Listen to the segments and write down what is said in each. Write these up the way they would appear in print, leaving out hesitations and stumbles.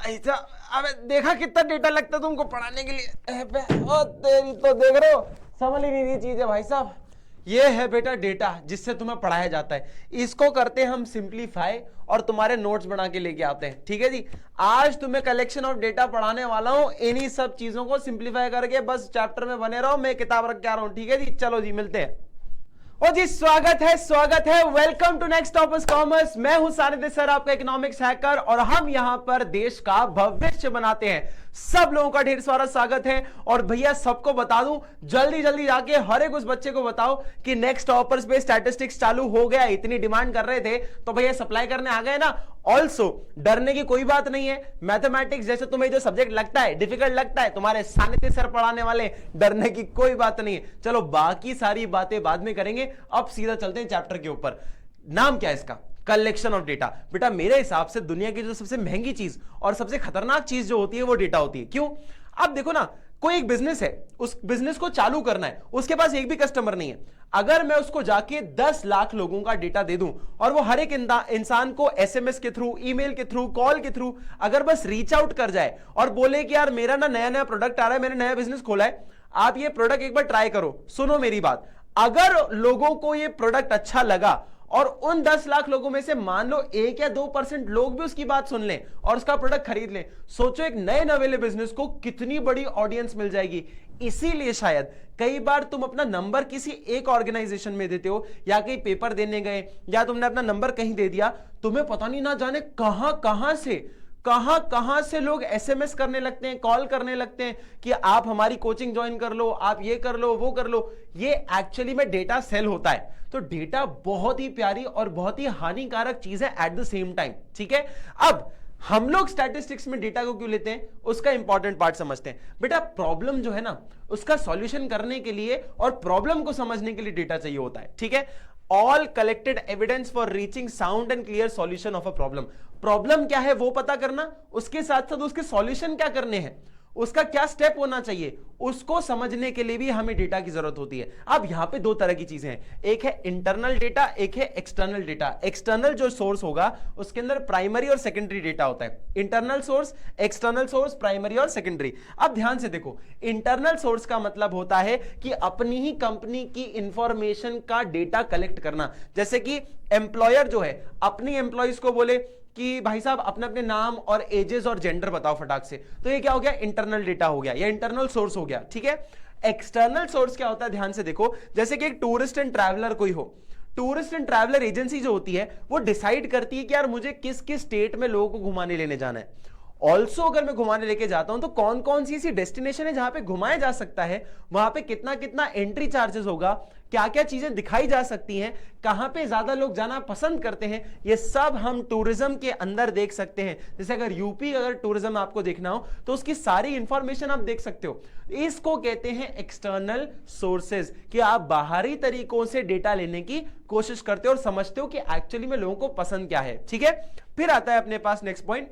ऐसा अबे देखा कितना डेटा लगता है तुमको पढ़ाने के लिए। ओ तेरी तो देख रहे हो, समझ ही नहीं रही चीज है भाई साहब। ये है बेटा डेटा जिससे तुम्हें पढ़ाया जाता है। इसको करते हैं हम सिंप्लीफाई और तुम्हारे नोट्स बना के लेके आते हैं। ठीक है जी, आज तुम्हें कलेक्शन ऑफ डेटा पढ़ाने वाला हूं। इन्हीं सब चीजों को सिंप्लीफाई करके बस चैप्टर में बने रहो, मैं किताब रख के आ रहा हूं। ठीक है जी, चलो जी मिलते हैं। ओ जी स्वागत है, welcome to next toppers commerce. मैं हूं सानिध्य सर, आपका इकोनॉमिक्स हैकर, और हम यहां पर देश का भविष्य बनाते हैं। सब लोगों का ढेर सारा स्वागत है। और भैया सबको बता दूं, जल्दी जल्दी जाके हर एक उस बच्चे को बताओ कि नेक्स्ट टॉपर्स पे स्टैटिस्टिक्स चालू हो गया। इतनी डिमांड कर रहे थे तो भैया सप्लाई करने आ गए ना। ऑल्सो डरने की कोई बात नहीं है। मैथमेटिक्स जैसे तुम्हें जो सब्जेक्ट लगता है, डिफिकल्ट लगता है, तुम्हारे सानिध्य सर पढ़ाने वाले, डरने की कोई बात नहीं है। चलो बाकी सारी बातें बाद में करेंगे, अब सीधा चलते हैं चैप्टर के ऊपर। नाम क्या है इसका? Collection of data. बेटा मेरे हिसाब से दुनिया की जो सबसे महंगी चीज और सबसे खतरनाक चीज जो होती है वो डेटा होती है। क्यों? अब देखो ना, कोई एक बिजनेस है, उस बिजनेस को चालू करना है, उसके पास एक भी कस्टमर नहीं है। अगर मैं उसको जाके 10 लाख लोगों का डेटा दे दूं और वो हर एक इंसान को एसएमएस के थ्रू, ईमेल के थ्रू, कॉल के थ्रू अगर बस रीच आउट कर जाए और बोले कि यार मेरा ना नया नया प्रोडक्ट आ रहा है, मैंने नया बिजनेस खोला है, आप ये प्रोडक्ट एक बार ट्राई करो। सुनो मेरी बात, अगर लोगों को ये प्रोडक्ट अच्छा लगा और उन 10 लाख लोगों में से मान लो 1 या 2% लोग भी उसकी बात सुन लें और उसका प्रोडक्ट खरीद लें, सोचो एक नए नवेले बिजनेस को कितनी बड़ी ऑडियंस मिल जाएगी। इसीलिए शायद कई बार तुम अपना नंबर किसी एक ऑर्गेनाइजेशन में देते हो, या कहीं पेपर देने गए, या तुमने अपना नंबर कहीं दे दिया, तुम्हें पता नहीं ना जाने कहां से लोग एसएमएस करने लगते हैं, कॉल करने लगते हैं कि आप हमारी कोचिंग ज्वाइन कर लो, आप ये कर लो, वो कर लो। ये एक्चुअली में डेटा सेल होता है। तो डेटा बहुत ही प्यारी और बहुत ही हानिकारक चीज है एट द सेम टाइम। ठीक है, अब हम लोग स्टैटिस्टिक्स में डेटा को क्यों लेते हैं, उसका इंपॉर्टेंट पार्ट समझते हैं। बेटा प्रॉब्लम जो है ना, उसका सॉल्यूशन करने के लिए और प्रॉब्लम को समझने के लिए डेटा चाहिए होता है। ठीक है, all collected evidence for reaching sound and clear solution of a problem. Problem क्या है वो पता करना, उसके साथ साथ उसके सॉल्यूशन क्या करने हैं, उसका क्या स्टेप होना चाहिए, उसको समझने के लिए भी हमें डेटा की जरूरत होती है। अब यहां पे दो तरह की चीजें हैं, एक है इंटरनल डेटा, एक है एक्सटर्नल डेटा। एक्सटर्नल जो सोर्स होगा उसके अंदर प्राइमरी और सेकेंडरी डेटा होता है। Internal source, external source, primary और सेकेंडरी। अब ध्यान से देखो, इंटरनल सोर्स का मतलब होता है कि अपनी ही कंपनी की इंफॉर्मेशन का डेटा कलेक्ट करना। जैसे कि एम्प्लॉयर जो है अपनी एम्प्लॉइज को बोले कि भाई साहब अपने अपने नाम और एजेस और जेंडर बताओ फटाक से, तो ये क्या हो गया? इंटरनल डेटा हो गया या इंटरनल सोर्स हो गया। ठीक है, एक्सटर्नल सोर्स क्या होता है? ध्यान से देखो, जैसे कि एक टूरिस्ट एंड ट्रैवलर कोई हो, टूरिस्ट एंड ट्रैवलर एजेंसी जो होती है वो डिसाइड करती है कि यार मुझे किस किस स्टेट में लोगों को घुमाने लेने जाना है। ऑल्सो अगर मैं घुमाने लेके जाता हूं तो कौन कौन सी ऐसी डेस्टिनेशन है जहां पे घुमाया जा सकता है, वहां पे कितना कितना एंट्री चार्जेस होगा, क्या क्या चीजें दिखाई जा सकती हैं, कहां पे ज्यादा लोग जाना पसंद करते हैं, ये सब हम टूरिज्म के अंदर देख सकते हैं। जैसे अगर यूपी अगर टूरिज्म आपको देखना हो तो उसकी सारी इंफॉर्मेशन आप देख सकते हो। इसको कहते हैं एक्सटर्नल सोर्सेज, कि आप बाहरी तरीकों से डेटा लेने की कोशिश करते हो और समझते हो कि एक्चुअली में लोगों को पसंद क्या है। ठीक है, फिर आता है अपने पास नेक्स्ट पॉइंट,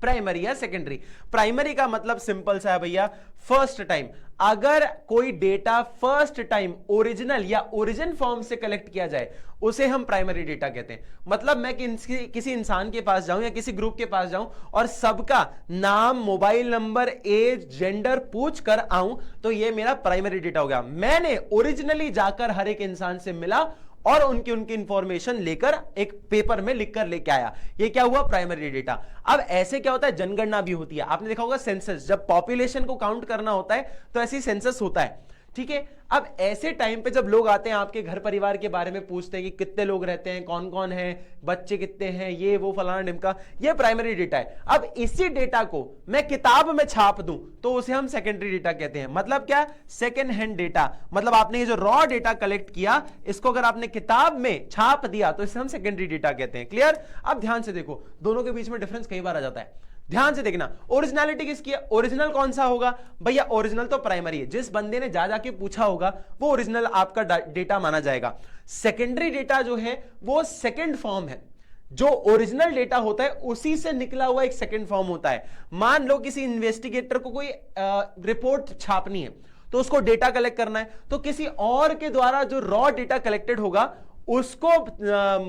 प्राइमरी या सेकेंडरी। प्राइमरी का मतलब सिंपल सा है भैया, फर्स्ट टाइम। अगर कोई डेटा फर्स्ट टाइम ओरिजिनल या ओरिजिन फॉर्म से कलेक्ट किया जाए उसे हम प्राइमरी डेटा कहते हैं। मतलब मैं किसी इंसान के पास जाऊं या किसी ग्रुप के पास जाऊं और सबका नाम, मोबाइल नंबर, एज, जेंडर पूछ कर आऊं तो यह मेरा प्राइमरी डेटा हो गया। मैंने ओरिजिनली जाकर हर एक इंसान से मिला और उनकी इंफॉर्मेशन लेकर एक पेपर में लिखकर लेके आया, ये क्या हुआ? Primary data. अब ऐसे क्या होता है, जनगणना भी होती है। आपने देखा होगा सेंसस, जब पॉपुलेशन को काउंट करना होता है तो ऐसी सेंसस होता है। ठीक है, अब ऐसे टाइम पे जब लोग आते हैं आपके घर परिवार के बारे में पूछते हैं कि कितने लोग रहते हैं, कौन कौन है, बच्चे कितने हैं, ये वो फलाना ढिमका, ये प्राइमरी डेटा है। अब इसी डेटा को मैं किताब में छाप दूं तो उसे हम सेकेंडरी डेटा कहते हैं। मतलब क्या? Second hand data. मतलब आपने ये जो रॉ डेटा कलेक्ट किया, इसको अगर आपने किताब में छाप दिया तो इसे हम सेकेंडरी डेटा कहते हैं। क्लियर? अब ध्यान से देखो, दोनों के बीच में डिफरेंस कई बार आ जाता है। ध्यान से देखना, ओरिजिनलिटी किसकी है? ओरिजिनल कौन सा होगा भैया? ओरिजिनल तो प्राइमरी है, जिस बंदे ने जा जाके पूछा होगा वो ओरिजिनल आपका डेटा माना जाएगा। सेकेंडरी डेटा जो है वो सेकेंड फॉर्म है, जो ओरिजिनल डेटा होता है उसी से निकला हुआ एक सेकेंड फॉर्म होता है। मान लो किसी इन्वेस्टिगेटर को कोई रिपोर्ट छापनी है तो उसको डेटा कलेक्ट करना है, तो किसी और के द्वारा जो रॉ डेटा कलेक्टेड होगा उसको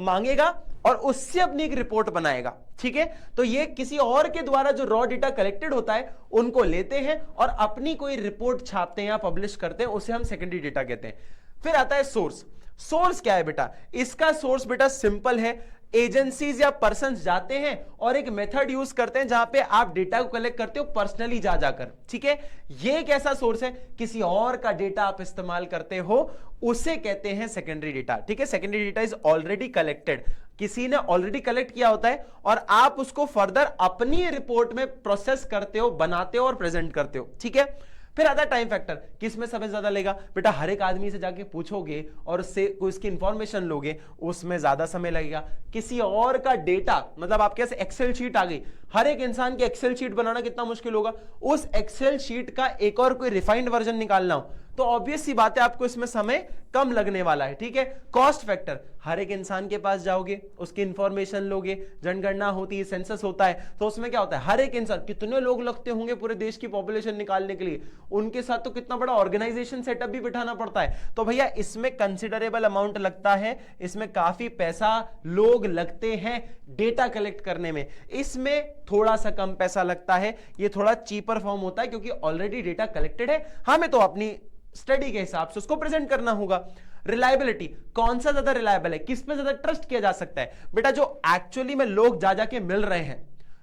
मांगेगा और उससे अपनी एक रिपोर्ट बनाएगा, ठीक है। तो ये किसी और के द्वारा जो रॉ डेटा कलेक्टेड होता है उनको लेते हैं और अपनी कोई रिपोर्ट छापते हैं या पब्लिश करते हैं, उसे हम सेकेंडरी डेटा कहते हैं। फिर आता है सोर्स। सोर्स क्या है बेटा? इसका सोर्स बेटा सिंपल है, एजेंसीज या पर्संस जाते हैं और एक मेथड यूज करते हैं जहां पे आप डेटा को कलेक्ट करते हो पर्सनली जा जाकर, ठीक है। ये एक ऐसा सोर्स है, किसी और का डेटा आप इस्तेमाल करते हो, उसे कहते हैं सेकेंडरी डेटा, ठीक है। Secondary data is already collected, किसी ने ऑलरेडी कलेक्ट किया होता है और आप उसको फर्दर अपनी रिपोर्ट में प्रोसेस करते हो, बनाते हो और प्रेजेंट करते हो, ठीक है। फिर आता है टाइम फैक्टर, किस में समय ज्यादा लेगा? बेटा हर एक आदमी से जाके पूछोगे और उससे उसकी इंफॉर्मेशन लोगे, उसमें ज्यादा समय लगेगा। किसी और का डेटा, मतलब आपके पास एक्सेल शीट आ गई, हर एक इंसान की एक्सेल शीट बनाना कितना मुश्किल होगा, उस एक्सेल शीट का एक और कोई रिफाइंड वर्जन निकालना हो तो ऑब्वियस सी बात है आपको इसमें समय कम लगने वाला है, ठीक है। कॉस्ट फैक्टर, हर एक इंसान के पास जाओगे, उसकी इंफॉर्मेशन लोगे, जनगणना होती है, सेंसस होता है, तो उसमें क्या होता है, हर एक इंसान, कितने लोग लगते होंगे पूरे देश की पॉपुलेशन निकालने के लिए, उनके साथ तो कितना बड़ा ऑर्गेनाइजेशन सेटअप भी बिठाना पड़ता है। तो भैया इसमें कंसिडरेबल अमाउंट लगता है, इसमें काफी पैसा लोग लगते हैं डेटा कलेक्ट करने में, इसमें थोड़ा सा कम पैसा लगता है, ये थोड़ा चीपर फॉर्म होता है क्योंकि ऑलरेडी डेटा कलेक्टेड है, हमें तो अपनी स्टडी के हिसाब से उसको प्रेजेंट करना होगा। रिलायबिलिटी, कौन सा ज्यादा रिलायबल है, किस पे ज्यादा ट्रस्ट किया जा सकता है? बेटा जो एक्चुअली में लोग जा जाके मिल रहे हैं,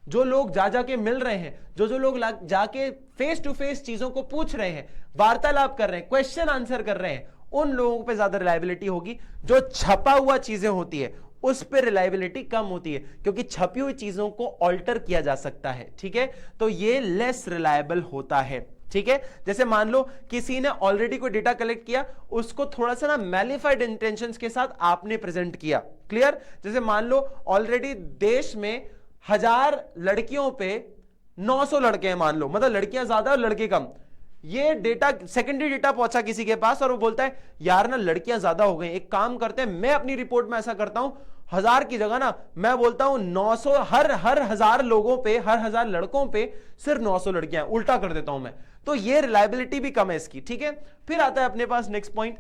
जो लोग जा जाके मिल रहे हैं, जो लोग जाके फेस टू फेस चीजों को पूछ रहे हैं, वार्तालाप कर रहे हैं, क्वेश्चन आंसर कर रहे हैं, उन लोगों पे ज्यादा रिलायबिलिटी होगी। जो छपा हुआ चीजें होती है उस पर रिलायबिलिटी कम होती है क्योंकि छपी हुई चीजों को ऑल्टर किया जा सकता है, ठीक है। तो ये लेस रिलायबल होता है, ठीक है। जैसे मान लो किसी ने ऑलरेडी कोई डेटा कलेक्ट किया, उसको थोड़ा सा ना मैलिफाइड इंटेंशंस के साथ आपने प्रेजेंट किया, क्लियर। जैसे मान लो ऑलरेडी देश में 1000 लड़कियों पे 900 लड़के हैं, मान लो, मतलब लड़कियां ज्यादा और लड़के कम, ये डेटा सेकेंडरी डेटा पहुंचा किसी के पास और वो बोलता है यार ना लड़कियां ज्यादा हो गई, एक काम करते हैं, मैं अपनी रिपोर्ट में ऐसा करता हूं, 1000 की जगह ना मैं बोलता हूं 900, हर 1000 लोगों पे, हर 1000 लड़कों पे सिर्फ 900 लड़कियां, उल्टा कर देता हूं मैं। तो ये रिलायबिलिटी भी कम है इसकी, ठीक है। फिर आता है अपने पास नेक्स्ट पॉइंट,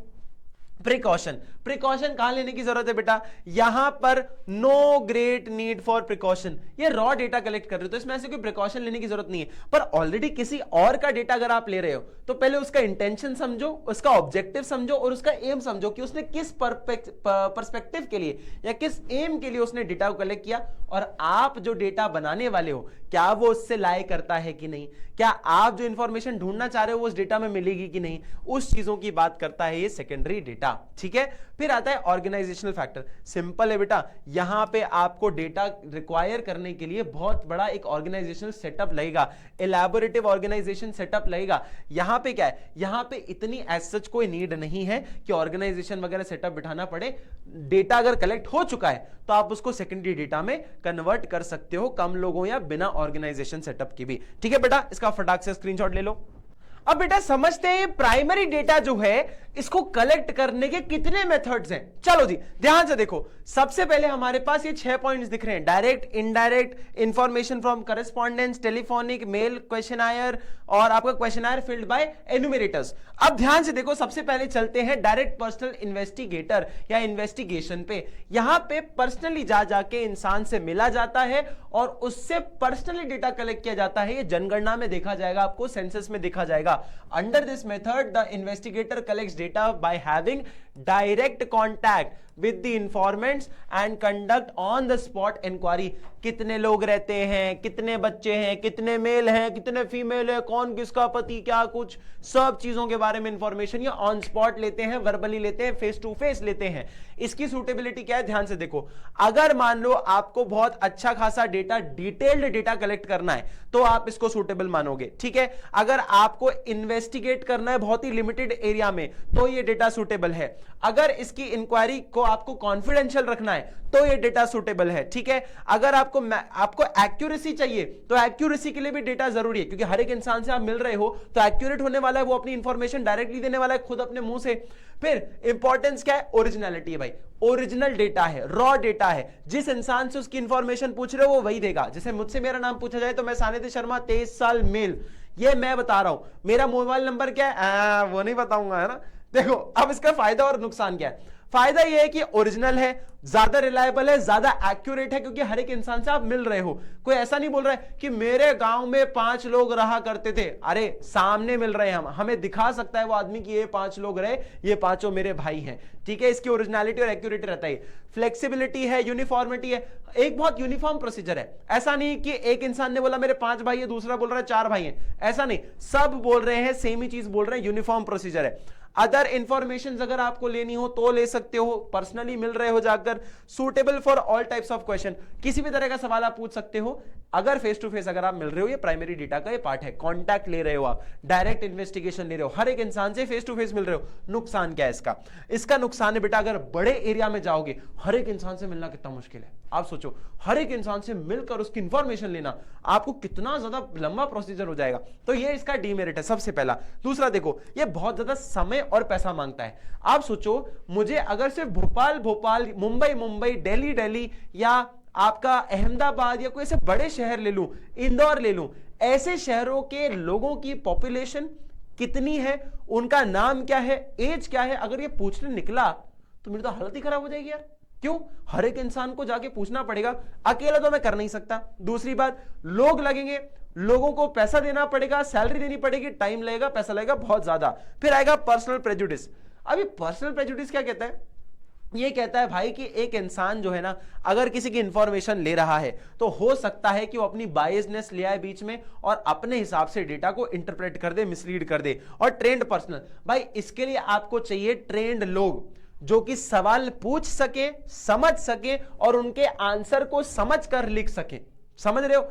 प्रिकॉशन। प्रिकॉशन कहां लेने की जरूरत है बेटा? यहां पर no great need for precaution, ये रॉ डेटा कलेक्ट कर रहे हो तो इसमें ऐसे कोई प्रिकॉशन लेने की जरूरत नहीं है। पर ऑलरेडी किसी और का डेटा अगर आप ले रहे हो तो पहले उसका इंटेंशन समझो, उसका ऑब्जेक्टिव समझो और उसका एम समझो कि उसने किस पर्सपेक्टिव के लिए या किस एम के लिए उसने डेटा को कलेक्ट किया, और आप जो डेटा बनाने वाले हो क्या वो उससे लाए करता है कि नहीं, क्या आप जो इंफॉर्मेशन ढूंढना चाह रहे हो वो उस डेटा में मिलेगी कि नहीं, उस चीजों की बात करता है ये सेकेंडरी डेटा, ठीक है। फिर आता है ऑर्गेनाइजेशनल फैक्टर। सिंपल है बेटा, यहां पे आपको डेटा रिक्वायर करने के लिए बहुत बड़ा एक ऑर्गेनाइजेशनल सेटअप लगेगा, इलैबोरेटिव ऑर्गेनाइजेशन सेटअप लगेगा। यहां पे क्या है, यहां पे इतनी एज सच कोई नीड नहीं है कि ऑर्गेनाइजेशन वगैरह सेटअप बिठाना पड़े। डेटा अगर कलेक्ट हो चुका है तो आप उसको सेकेंडरी डेटा में कन्वर्ट कर सकते हो, कम लोगों या बिना ऑर्गेनाइजेशन सेटअप की भी, ठीक है बेटा। इसका फटाक से स्क्रीनशॉट ले लो। अब बेटा समझते हैं प्राइमरी डेटा जो है इसको कलेक्ट करने के कितने मेथड्स हैं। चलो जी ध्यान से देखो, सबसे पहले हमारे पास ये 6 पॉइंट्स दिख रहे हैं, direct, indirect, information from correspondence, telephonic, mail, questionnaire और आपका क्वेश्चनायर फिल्ड बाय एनुमरेटर्स। अब ध्यान से देखो, सबसे पहले चलते हैं डायरेक्ट पर्सनल इन्वेस्टिगेटर या इन्वेस्टिगेशन पे। यहां पे पर्सनली जा जाके इंसान से मिला जाता है और उससे पर्सनली डेटा कलेक्ट किया जाता है। ये जनगणना में देखा जाएगा, आपको सेंसस में देखा जाएगा। Under this method the investigator collects data by having direct contact with the informants and conduct on the spot inquiry। कितने लोग रहते हैं, कितने बच्चे हैं, कितने मेल हैं, कितने फीमेल है, कौन किसका पति, क्या कुछ, सब चीजों के बारे में इंफॉर्मेशन ये ऑन स्पॉट लेते हैं, वर्बली लेते हैं, फेस टू फेस लेते हैं। इसकी सूटेबिलिटी क्या है, ध्यान से देखो। अगर मान लो आपको बहुत अच्छा खासा डेटा, डिटेल्ड डेटा कलेक्ट करना है तो आप इसको सूटेबल मानोगे, ठीक है। अगर आपको इन्वेस्टिगेट करना है बहुत ही लिमिटेड एरिया में तो ये डेटा सूटेबल है। अगर इसकी इंक्वायरी को आपको कॉन्फिडेंशियल रखना है तो ये डेटा सूटेबल है, ठीक है। अगर आपको एक्यूरेसी चाहिए तो एक्यूरेसी के लिए भी डेटा जरूरी है, क्योंकि हर एक इंसान से आप मिल रहे हो तो एक्यूरेट होने वाला है, वो अपनी इंफॉर्मेशन डायरेक्टली देने वाला है खुद अपने मुंह से। फिर इंपॉर्टेंस क्या है, ओरिजिनलिटी है भाई, ओरिजिनल डेटा है, रॉ डेटा है, जिस इंसान से उसकी इंफॉर्मेशन पूछ रहे हो वो वही देगा। जैसे मुझसे मेरा नाम पूछा जाए तो मैं सानिध्य शर्मा, 23 साल, मेल, ये मैं बता रहा हूं। मेरा मोबाइल नंबर क्या है वो नहीं बताऊंगा, है ना। देखो अब इसका फायदा और नुकसान क्या है। फायदा यह है कि ओरिजिनल है, ज्यादा रिलायबल है, ज्यादा एक्यूरेट है, क्योंकि हर एक इंसान से आप मिल रहे हो। कोई ऐसा नहीं बोल रहा है कि मेरे गांव में 5 लोग रहा करते थे, अरे सामने मिल रहे हैं, हम हमें दिखा सकता है वो आदमी कि ये 5 लोग रहे, ये 5 मेरे भाई हैं, ठीक है। इसकी ओरिजिनलिटी और एक्यूरेटी रहता है, फ्लेक्सिबिलिटी है, यूनिफॉर्मिटी है, एक बहुत यूनिफॉर्म प्रोसीजर है। ऐसा नहीं कि एक इंसान ने बोला मेरे 5 भाई है, दूसरा बोल रहा है 4 भाई हैं, ऐसा नहीं, सब बोल रहे हैं, सेम ही चीज बोल रहे हैं, यूनिफॉर्म प्रोसीजर है। अदर इंफॉर्मेशन अगर आपको लेनी हो तो ले सकते हो, पर्सनली मिल रहे हो जाकर, suitable for all types of question, किसी भी तरह का सवाल आप पूछ सकते हो अगर फेस टू फेस अगर आप मिल रहे हो। ये प्राइमरी डेटा का ये पार्ट है, कॉन्टैक्ट ले रहे हो आप, डायरेक्ट इन्वेस्टिगेशन ले रहे हो, हर एक इंसान से फेस टू फेस मिल रहे हो। नुकसान क्या है इसका? इसका नुकसान है बेटा, अगर बड़े एरिया में जाओगे, हर एक इंसान से मिलना कितना मुश्किल है, आप सोचो, हर एक इंसान से मिलकर उसकी इंफॉर्मेशन लेना आपको कितना ज्यादा लंबा प्रोसीजर हो जाएगा। तो ये इसका डीमेरिट है सबसे पहला। दूसरा देखो, ये बहुत ज्यादा समय और पैसा मांगता है। आप सोचो, मुझे अगर सिर्फ भोपाल भोपाल, मुंबई मुंबई, दिल्ली दिल्ली, या आपका अहमदाबाद, या कोई ऐसे बड़े शहर ले लूं, इंदौर ले लूं, ऐसे शहरों के लोगों की पॉपुलेशन कितनी है, उनका नाम क्या है, एज क्या है, अगर ये पूछने निकला तो मेरी तो हालत ही खराब हो जाएगी यार। क्यों? हर एक इंसान को जाके पूछना पड़ेगा, अकेला तो मैं कर नहीं सकता। दूसरी बात, लोग लगेंगे, लोगों को पैसा देना पड़ेगा, सैलरी देनी पड़ेगी, टाइम लगेगा, पैसा लगेगा बहुत ज्यादा। फिर आएगा पर्सनल प्रेजुडिस। अभी पर्सनल प्रेजुडिस क्या कहता है? ये कहता है भाई कि एक इंसान जो है ना, अगर किसी की इंफॉर्मेशन ले रहा है तो हो सकता है कि वो अपनी बायसनेस ले आए बीच में और अपने हिसाब से डेटा को इंटरप्रेट कर दे, मिसलीड कर दे। और ट्रेंड पर्सनल, भाई इसके लिए आपको चाहिए ट्रेंड लोग जो कि सवाल पूछ सके, समझ सके और उनके आंसर को समझ कर लिख सके। समझ रहे हो?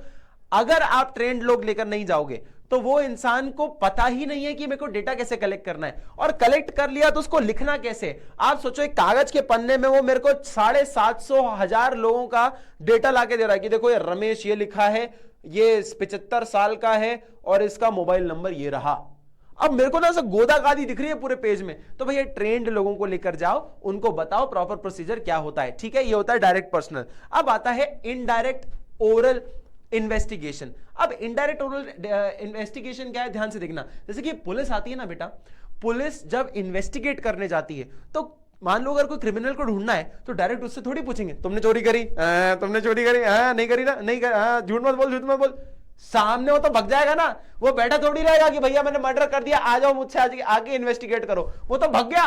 अगर आप ट्रेंड लोग लेकर नहीं जाओगे तो वो इंसान को पता ही नहीं है कि मेरे को डेटा कैसे कलेक्ट करना है, और कलेक्ट कर लिया तो उसको लिखना कैसे। आप सोचो, एक कागज के पन्ने में वो मेरे को 750,000 लोगों का डेटा लाके दे रहा है कि देखो ये रमेश ये लिखा है, ये 75 साल का है और इसका मोबाइल नंबर ये रहा। अब मेरे को ना ऐसा गोदागादी दिख रही है पूरे पेज में, तो भैया ट्रेंड लोगों को लेकर जाओ, उनको बताओ प्रॉपर प्रोसीजर क्या होता है, ठीक है। ये होता है डायरेक्ट पर्सनल। अब आता है इनडायरेक्ट ओरल इन्वेस्टिगेशन। अब इनडायरेक्ट ओरल इन्वेस्टिगेशन क्या है, ध्यान से देखना। जैसे कि पुलिस आती है ना बेटा, पुलिस जब इन्वेस्टिगेट करने जाती है तो मान लो अगर कोई क्रिमिनल को ढूंढना है तो डायरेक्ट उससे थोड़ी पूछेंगे तुमने चोरी करी, तुमने चोरी करी, नहीं करी ना, नहीं कर, झूठ मत बोल, झूठ मत बोल। सामने वो तो भग जाएगा ना, वो बैठा थोड़ी रहेगा कि भैया मैंने मर्डर कर दिया, आ जाओ मुझसे आगे इन्वेस्टिगेट करो। वो तो भग गया,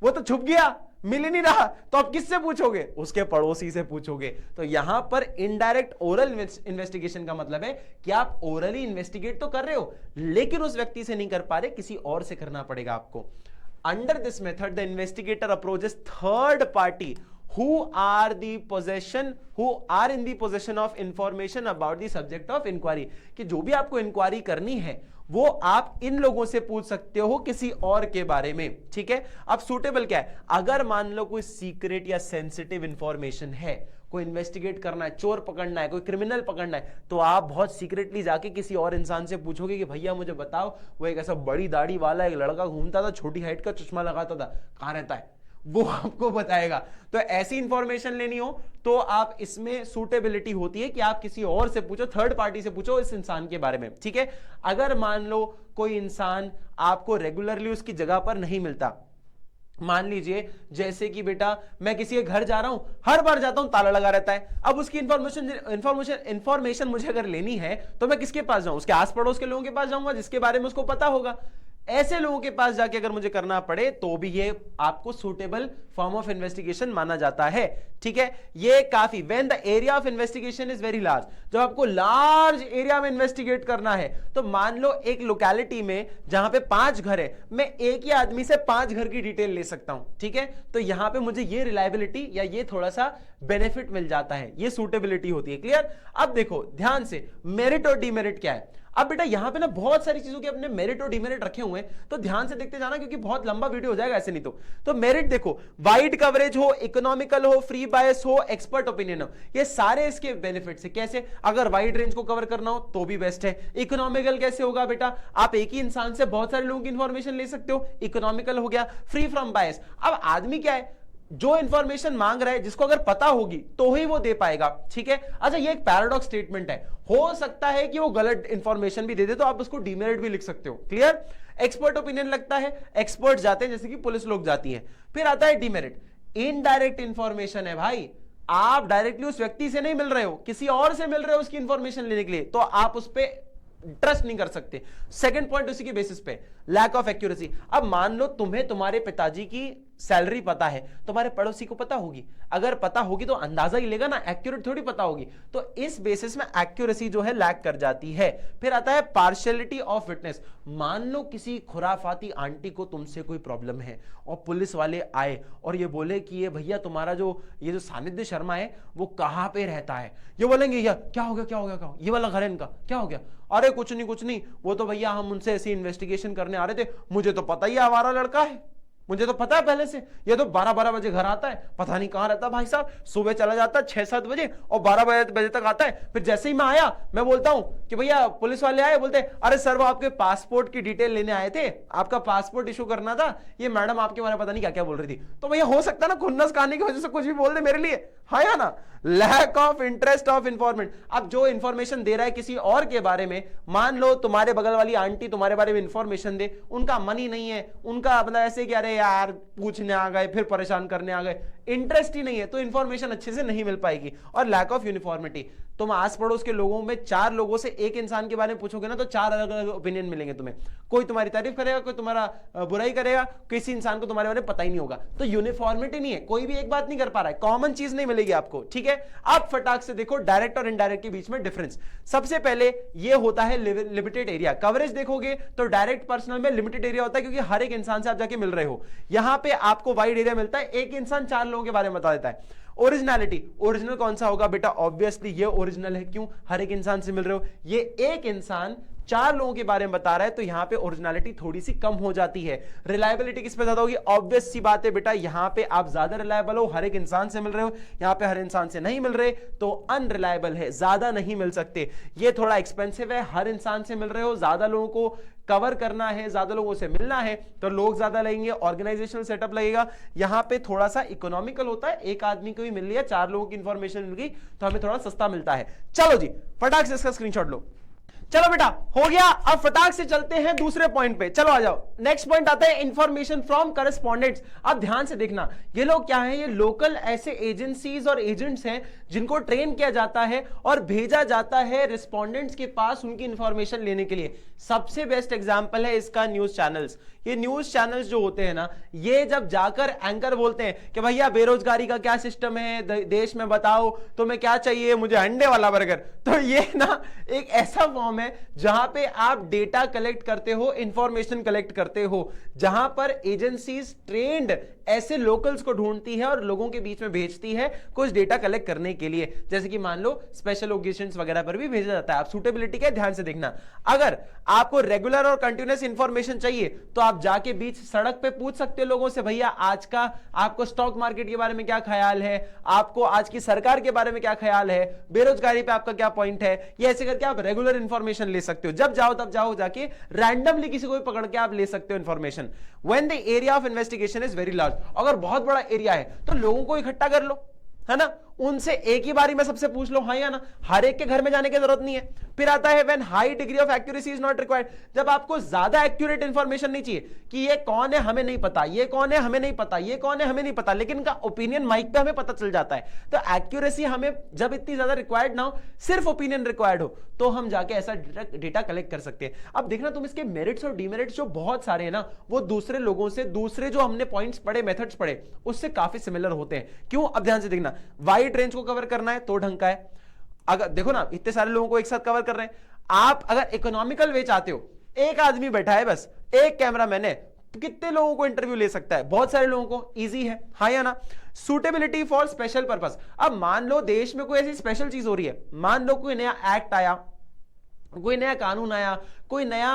वो तो छुप गया, मिल ही नहीं रहा, तो आप किससे पूछोगे? उसके पड़ोसी से पूछोगे। तो यहां पर इनडायरेक्ट ओरल इन्वेस्टिगेशन का मतलब है कि आप ओरली इन्वेस्टिगेट तो कर रहे हो, लेकिन उस व्यक्ति से नहीं कर पा रहे, किसी और से करना पड़ेगा आपको। Under this method the investigator approaches third party who are in the possession of information about the subject of inquiry, कि जो भी आपको इंक्वायरी करनी है वो आप इन लोगों से पूछ सकते हो किसी और के बारे में, ठीक है। अब सूटेबल क्या है? अगर मान लो कोई सीक्रेट या सेंसिटिव इंफॉर्मेशन है, कोई इन्वेस्टिगेट करना है, चोर पकड़ना है, कोई क्रिमिनल पकड़ना है, तो आप बहुत सीक्रेटली जाके किसी और इंसान से पूछोगे कि भैया मुझे बताओ, वो एक ऐसा बड़ी दाढ़ी वाला एक लड़का घूमता था, छोटी हाइट का, चश्मा लगाता था, कहां रहता है, वो आपको बताएगा। तो ऐसी इंफॉर्मेशन लेनी हो तो आप इसमें सूटेबिलिटी होती है कि आप किसी और से पूछो, थर्ड पार्टी से पूछो इस इंसान के बारे में, ठीक है। अगर मान लो कोई इंसान आपको रेगुलरली उसकी जगह पर नहीं मिलता, मान लीजिए जैसे कि बेटा मैं किसी के घर जा रहा हूं, हर बार जाता हूं ताला लगा रहता है, अब उसकी इंफॉर्मेशन मुझे अगर लेनी है तो मैं किसके पास जाऊं? उसके आस पड़ोस के लोगों के पास जाऊंगा जिसके बारे में उसको पता होगा। ऐसे लोगों के पास जाके अगर मुझे करना पड़े तो भी ये आपको सूटेबल फॉर्म ऑफ इन्वेस्टिगेशन माना जाता है, ठीक है। ये काफी when the area of investigation is very large, जब आपको लार्ज एरिया में इन्वेस्टिगेट करना है, तो मान लो एक लोकेलिटी में जहां पे 5 घर है, मैं एक ही आदमी से 5 घर की डिटेल ले सकता हूं, ठीक है। तो यहां पे मुझे ये रिलायबिलिटी या ये थोड़ा सा बेनिफिट मिल जाता है, ये सूटेबिलिटी होती है। क्लियर? अब देखो ध्यान से, मेरिट और डिमेरिट क्या है। अब बेटा यहां पे ना बहुत सारी चीजों के अपने मेरिट और डिमेरिट रखे हुए हैं, तो ध्यान से देखते जाना क्योंकि बहुत लंबा वीडियो हो जाएगा ऐसे नहीं तो मेरिट देखो, वाइड कवरेज हो, इकोनॉमिकल हो, फ्री बायस हो, एक्सपर्ट ओपिनियन हो, ये सारे इसके बेनिफिट्स है। कैसे? अगर वाइड रेंज को कवर करना हो तो भी बेस्ट है। इकोनॉमिकल कैसे होगा बेटा? आप एक ही इंसान से बहुत सारे लोगों की इंफॉर्मेशन ले सकते हो, इकोनॉमिकल हो गया। फ्री फ्रॉम बायस, अब आदमी क्या है, जो इंफॉर्मेशन मांग रहा है जिसको अगर पता होगी तो ही वो दे पाएगा, ठीक है। अच्छा ये एक पैराडॉक्स स्टेटमेंट है, हो सकता है कि वो गलत इंफॉर्मेशन भी दे दे, तो आप उसको डिमेरिट भी लिख सकते हो। क्लियर? एक्सपर्ट ओपिनियन लगता है, एक्सपर्ट जाते हैं जैसे कि पुलिस लोग जाती है। फिर आता है डिमेरिट। इनडायरेक्ट इंफॉर्मेशन है भाई, आप डायरेक्टली उस व्यक्ति से नहीं मिल रहे हो, किसी और से मिल रहे हो उसकी इंफॉर्मेशन लेने के लिए, तो आप उस पर ट्रस्ट नहीं कर सकते। सेकंड पॉइंट उसी के बेसिस पे, लैक ऑफ एक्यूरेसी। अब मान लो तुम्हें तुम्हारे पिताजी की सैलरी पता है, तुम्हारे पड़ोसी को पता होगी, अगर पता होगी तो अंदाजा ही लेगा ना, एक्यूरेट थोड़ी पता होगी, तो इस बेसिस में एक्यूरेसी जो है लैक कर जाती है। फिर आता है पार्शियलिटी ऑफ विटनेस। मान लो किसी खुराफाती आंटी को तुमसे कोई प्रॉब्लम है और पुलिस वाले आए और ये बोले कि ये भैया तुम्हारा ये जो सानिध्य शर्मा है वो कहां पे रहता है, ये बोलेंगे यार क्या हो गया क्या हो गया क्या हो गया? ये वाला घर है इनका, क्या हो गया? अरे कुछ नहीं, वो तो भैया हम उनसे ऐसी इन्वेस्टिगेशन करने आ रहे थे, मुझे तो पता ही आवारा लड़का है, मुझे तो पता है पहले से, ये तो 12-12 बजे घर आता है, पता नहीं कहां रहता भाई साहब, सुबह चला जाता है 6-7 बजे और 12 बजे तक आता है। फिर जैसे ही मैं आया, मैं बोलता हूं कि भैया पुलिस वाले आए, बोलते अरे सर वो आपके पासपोर्ट की डिटेल लेने आए थे, आपका पासपोर्ट इशू करना था, ये मैडम आपके बारे में पता नहीं क्या क्या बोल रही थी। तो भैया हो सकता है ना खुन्नस खाने की वजह से कुछ भी बोल दे मेरे लिए, है या ना? Lack of interest of informant. अब जो इंफॉर्मेशन दे रहा है किसी और के बारे में, मान लो तुम्हारे बगल वाली आंटी तुम्हारे बारे में इंफॉर्मेशन दे, उनका मन ही नहीं है, उनका मतलब ऐसे कि अरे यार पूछने आ गए फिर परेशान करने आ गए, इंटरेस्ट ही नहीं है, तो इंफॉर्मेशन अच्छे से नहीं मिल पाएगी। और लैक ऑफ यूनिफॉर्मिटी, तुम आस पड़ोस के लोगों में 4 लोगों से एक इंसान के बारे में पूछोगे ना तो 4 अलग अलग ओपिनियन मिलेंगे तुम्हें, कोई तुम्हारी तारीफ करेगा, कोई तुम्हारा बुराई करेगा, किसी इंसान को तुम्हारे बारे में पता ही नहीं होगा। तो यूनिफॉर्मिटी नहीं है, कोई भी एक बात नहीं कर पा रहा है, कॉमन चीज नहीं मिलेगी आपको, ठीक है? अब फटाक से देखो डायरेक्ट और इनडायरेक्ट के बीच में डिफरेंस। सबसे पहले ये होता है लिमिटेड एरिया कवरेज। देखोगे तो डायरेक्ट पर्सनल में लिमिटेड एरिया होता है क्योंकि हर एक इंसान से आप जाके मिल रहे हो, यहां पे आपको वाइड एरिया मिलता है, एक इंसान 4 लोगों के बारे में बता देता है। ओरिजिनलिटी, ओरिजिनल कौन सा होगा बेटा? ऑब्वियसली ये ओरिजिनल है, क्यों? हर एक इंसान से मिल रहे हो, ये एक इंसान 4 लोगों के बारे में बता रहा है, तो यहां पे ओरिजिनलिटी थोड़ी सी कम हो जाती है। रिलायबिलिटी किस पे ज्यादा होगी? ऑब्वियस सी बात है बेटा, यहां पे आप ज्यादा रिलायबल हो, हर एक इंसान से मिल रहे हो, यहां पे हर इंसान से नहीं मिल रहे तो अनरिलायबल है, ज्यादा नहीं मिल सकते। ये थोड़ा एक्सपेंसिव है, हर इंसान से मिल रहे हो, ज्यादा लोगों को कवर करना है, ज्यादा लोगों से मिलना है तो लोग ज्यादा लगेंगे, ऑर्गेनाइजेशनल सेटअप लगेगा। यहां पे थोड़ा सा इकोनॉमिकल होता है, एक आदमी को भी मिल लिया, 4 लोगों की इंफॉर्मेशन मिल गई तो हमें थोड़ा सस्ता मिलता है। चलो जी फटाक से इसका स्क्रीनशॉट लो। चलो बेटा हो गया, अब फटाक से चलते हैं दूसरे पॉइंट पे, चलो आ जाओ। नेक्स्ट पॉइंट आता है इंफॉर्मेशन फ्रॉम करस्पॉन्डेंट्स। अब ध्यान से देखना, ये लोग क्या है, ये लोकल ऐसे एजेंसीज और एजेंट्स हैं जिनको ट्रेन किया जाता है और भेजा जाता है रिस्पोंडेंट्स के पास उनकी इंफॉर्मेशन लेने के लिए। सबसे बेस्ट एग्जांपल है इसका न्यूज चैनल्स। ये न्यूज चैनल्स जो होते हैं ना, ये जब जाकर एंकर बोलते हैं कि भैया बेरोजगारी का क्या सिस्टम है देश में, बताओ तुम्हें क्या चाहिए, मुझे अंडे वाला बर्गर, तो ये ना एक ऐसा फॉर्म है जहां पे आप डेटा कलेक्ट करते हो, इंफॉर्मेशन कलेक्ट करते हो, जहां पर एजेंसीज ट्रेंड ऐसे लोकल्स को ढूंढती है और लोगों के बीच में भेजती है कुछ डेटा कलेक्ट करने के लिए। जैसे कि मान लो स्पेशल ओकेजन्स वगैरह पर भी भेजा जाता है। आप सूटेबिलिटी का ध्यान से देखना, अगर आपको रेगुलर और कंटिन्यूअस इंफॉर्मेशन चाहिए तो आप जाके बीच सड़क पे पूछ सकते हो लोगों से, भैया आज का आपको स्टॉक मार्केट के बारे में क्या ख्याल है, आपको आज की सरकार के बारे में क्या ख्याल है, बेरोजगारी पे आपका क्या पॉइंट है, ये ऐसे करके आप रेगुलर इंफॉर्मेशन ले सकते हो। जब जाओ तब जाओ, जाके रैंडमली किसी को भी पकड़ के आप ले सकते हो information. When the area of investigation is very large, अगर बहुत बड़ा एरिया है तो लोगों को इकट्ठा कर लो, है ना, उनसे एक ही बारी में सबसे पूछ लो, हाँ या ना, हर एक के घर में जाने की जरूरत नहीं है। फिर आता है when high degree of accuracy is not required, जब आपको ज्यादा एक्यूरेट इंफॉर्मेशन नहीं चाहिए कि ये कौन है हमें नहीं पता, ये कौन है हमें नहीं पता, ये कौन है हमें नहीं पता, लेकिन इनका ओपिनियन माइक पे हमें पता चल जाता है। तो एक्यूरेसी हमें जब इतनी ज्यादा रिक्वायर्ड ना हो, सिर्फ ओपिनियन रिक्वायर्ड हो, तो हम जाके ऐसा डेटा कलेक्ट कर सकते हैं। अब देखना तुम इसके मेरिट्स और डीमेरिट्स जो बहुत सारे हैं ना, वो दूसरे लोगों से, दूसरे जो हमने पॉइंट्स पढ़े, मेथड्स पढ़े, उससे काफी सिमिलर होते हैं। क्यों? अब ध्यान से देखना, वाइड रेंज को कवर करना है तो ढंग का है। अगर देखो ना, इतने सारे लोगों को एक साथ कवर कर रहे हैं। आप अगर इकोनॉमिकल वे चाहते हो, एक आदमी बैठा है बस, एक कैमरामैन है, तो कितने लोगों को इंटरव्यू ले सकता है? बहुत सारे लोगों को, इजी है, हाँ या ना। सूटेबिलिटी फॉर स्पेशल पर्पस, अब मान लो देश में कोई ऐसी स्पेशल चीज हो रही है, मान लो कोई नया एक्ट आया, कोई नया कानून आया, कोई नया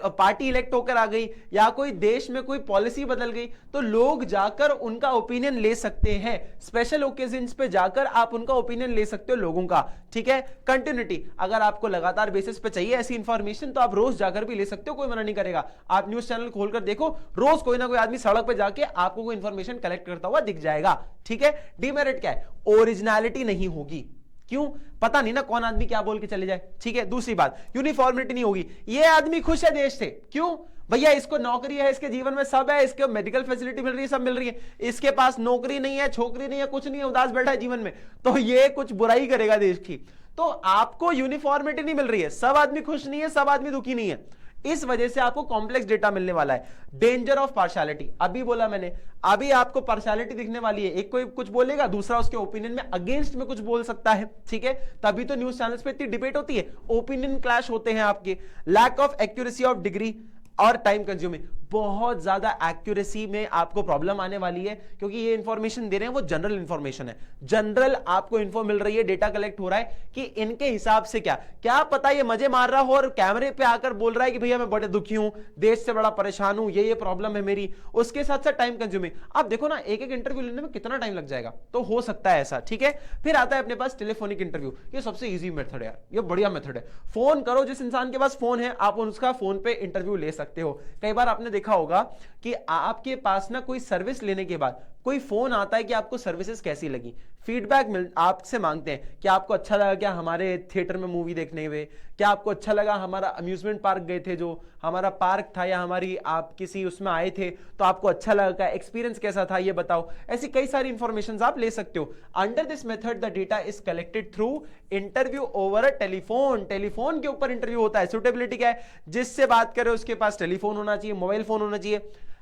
पार्टी इलेक्ट होकर आ गई, या कोई देश में कोई पॉलिसी बदल गई, तो लोग जाकर उनका ओपिनियन ले सकते हैं। स्पेशल ओकेजन्स पे जाकर आप उनका ओपिनियन ले सकते हो लोगों का, ठीक है। कंटिन्यूटी, अगर आपको लगातार बेसिस पे चाहिए ऐसी इंफॉर्मेशन तो आप रोज जाकर भी ले सकते हो, कोई मना नहीं करेगा। आप न्यूज चैनल खोलकर देखो, रोज कोई ना कोई आदमी सड़क पे जाके आपको कोई इंफॉर्मेशन कलेक्ट करता हुआ दिख जाएगा, ठीक है। डीमेरिट क्या है? ओरिजिनलिटी नहीं होगी, क्यों? पता नहीं ना कौन आदमी क्या बोल के चले जाए। ठीक है, दूसरी बात, यूनिफॉर्मिटी नहीं होगी। ये आदमी खुश है देश से, क्यों? भैया इसको नौकरी है, इसके जीवन में सब है, इसके मेडिकल फैसिलिटी मिल रही है, सब मिल रही है, इसके पास नौकरी नहीं है, छोकरी नहीं है, कुछ नहीं है, उदास बैठा है जीवन में, तो ये कुछ बुराई करेगा देश की। तो आपको यूनिफॉर्मिटी नहीं मिल रही है, सब आदमी खुश नहीं है, सब आदमी दुखी नहीं है, इस वजह से आपको कॉम्प्लेक्स डेटा मिलने वाला है। डेंजर ऑफ पार्शियलिटी, अभी बोला मैंने, अभी आपको पार्शियलिटी दिखने वाली है, एक कोई कुछ बोलेगा, दूसरा उसके ओपिनियन में अगेंस्ट में कुछ बोल सकता है। ठीक है, तभी तो न्यूज चैनल्स पे इतनी डिबेट होती है, ओपिनियन क्लैश होते हैं आपके। Lack of accuracy of degree और टाइम कंज्यूमिंग, बहुत ज्यादा एक्यूरेसी में आपको प्रॉब्लम आने वाली है, क्योंकि ये इंफॉर्मेशन दे रहे हैं वो जनरल इंफॉर्मेशन है, जनरल आपको इंफो मिल रही है, डेटा कलेक्ट हो रहा है कि इनके हिसाब से क्या पता ये मजे मार रहा हो और कैमरे पे आकर बोल रहा है कि भैया मैं बड़े दुखी हूं, देश से बड़ा परेशान हूं, ये प्रॉब्लम है मेरी। उसके साथ साथ टाइम कंज्यूमिंग, आप देखो ना एक एक इंटरव्यू लेने में कितना टाइम लग जाएगा, तो हो सकता है ऐसा। ठीक है, फिर आता है अपने पास टेलीफोनिक इंटरव्यू, ये सबसे ईजी मेथड है यार, ये बढ़िया मेथड है। फोन करो, जिस इंसान के पास फोन है आप उसका फोन पे इंटरव्यू ले सकते हो। कई बार आपने देखा होगा कि आपके पास ना कोई सर्विस लेने के बाद कोई फोन आता है कि आपको सर्विसेज कैसी लगी, फीडबैक आपसे मांगते हैं कि आपको अच्छा लगा क्या हमारे थिएटर में मूवी देखने में, क्या आपको अच्छा लगा हमारा अम्यूजमेंट पार्क गए थे, जो हमारा पार्क था या हमारी आप किसी उसमें आए थे तो आपको अच्छा लगा, क्या एक्सपीरियंस कैसा था ये बताओ। ऐसी कई सारी इंफॉर्मेशन आप ले सकते हो। Under this method the data is collected through interview over a telephone, telephone के ऊपर इंटरव्यू होता है। सुटेबिलिटी क्या है, जिससे बात करे उसके पास टेलीफोन होना चाहिए, मोबाइल फोन होना चाहिए।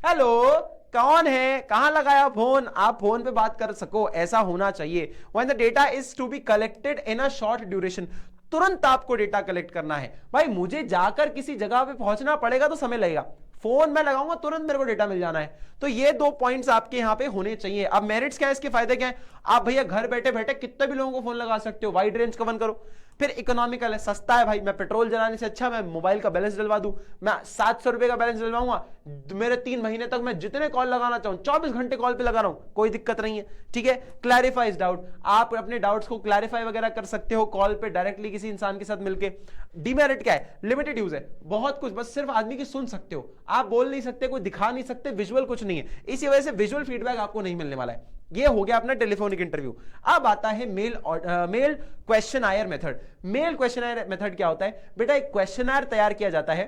हेलो कौन है, कहां लगाया फोन, आप फोन पे बात कर सको, ऐसा होना चाहिए। When the data is to be collected in a short duration, तुरंत आपको डेटा कलेक्ट करना है। भाई मुझे जाकर किसी जगह पे पहुंचना पड़ेगा तो समय लगेगा, फोन में लगाऊंगा तुरंत मेरे को डेटा मिल जाना है। तो ये दो पॉइंट्स आपके यहां पे होने चाहिए। अब मेरिट्स क्या है, इसके फायदे क्या है, आप भैया घर बैठे बैठे कितने भी लोगों को फोन लगा सकते हो, वाइड रेंज कवर करो। फिर इकोनॉमिकल है, सस्ता है भाई, मैं पेट्रोल जलाने से अच्छा मैं मोबाइल का बैलेंस डलवा दूं, मैं 700 रुपए का बैलेंस डलवाऊंगा, मेरे 3 महीने तक मैं जितने कॉल लगाना चाहूं 24 घंटे कॉल पे लगा रहा हूं, कोई दिक्कत नहीं है। ठीक है, क्लैरिफाइज डाउट, आप अपने डाउट्स को क्लैरिफाई वगैरह कर सकते हो कॉल पे डायरेक्टली किसी इंसान के साथ मिलके। डीमेरिट क्या है, लिमिटेड यूज है, बहुत कुछ, बस सिर्फ आदमी की सुन सकते हो, आप बोल नहीं सकते, कोई दिखा नहीं सकते, विजुअल कुछ नहीं है, इसी वजह से विजुअल फीडबैक आपको नहीं मिलने वाला है। ये हो गया अपना टेलीफोनिक इंटरव्यू। अब आता है mail questionnaire method. Mail questionnaire method क्या होता है बेटा, एक क्वेश्चनायर तैयार किया जाता है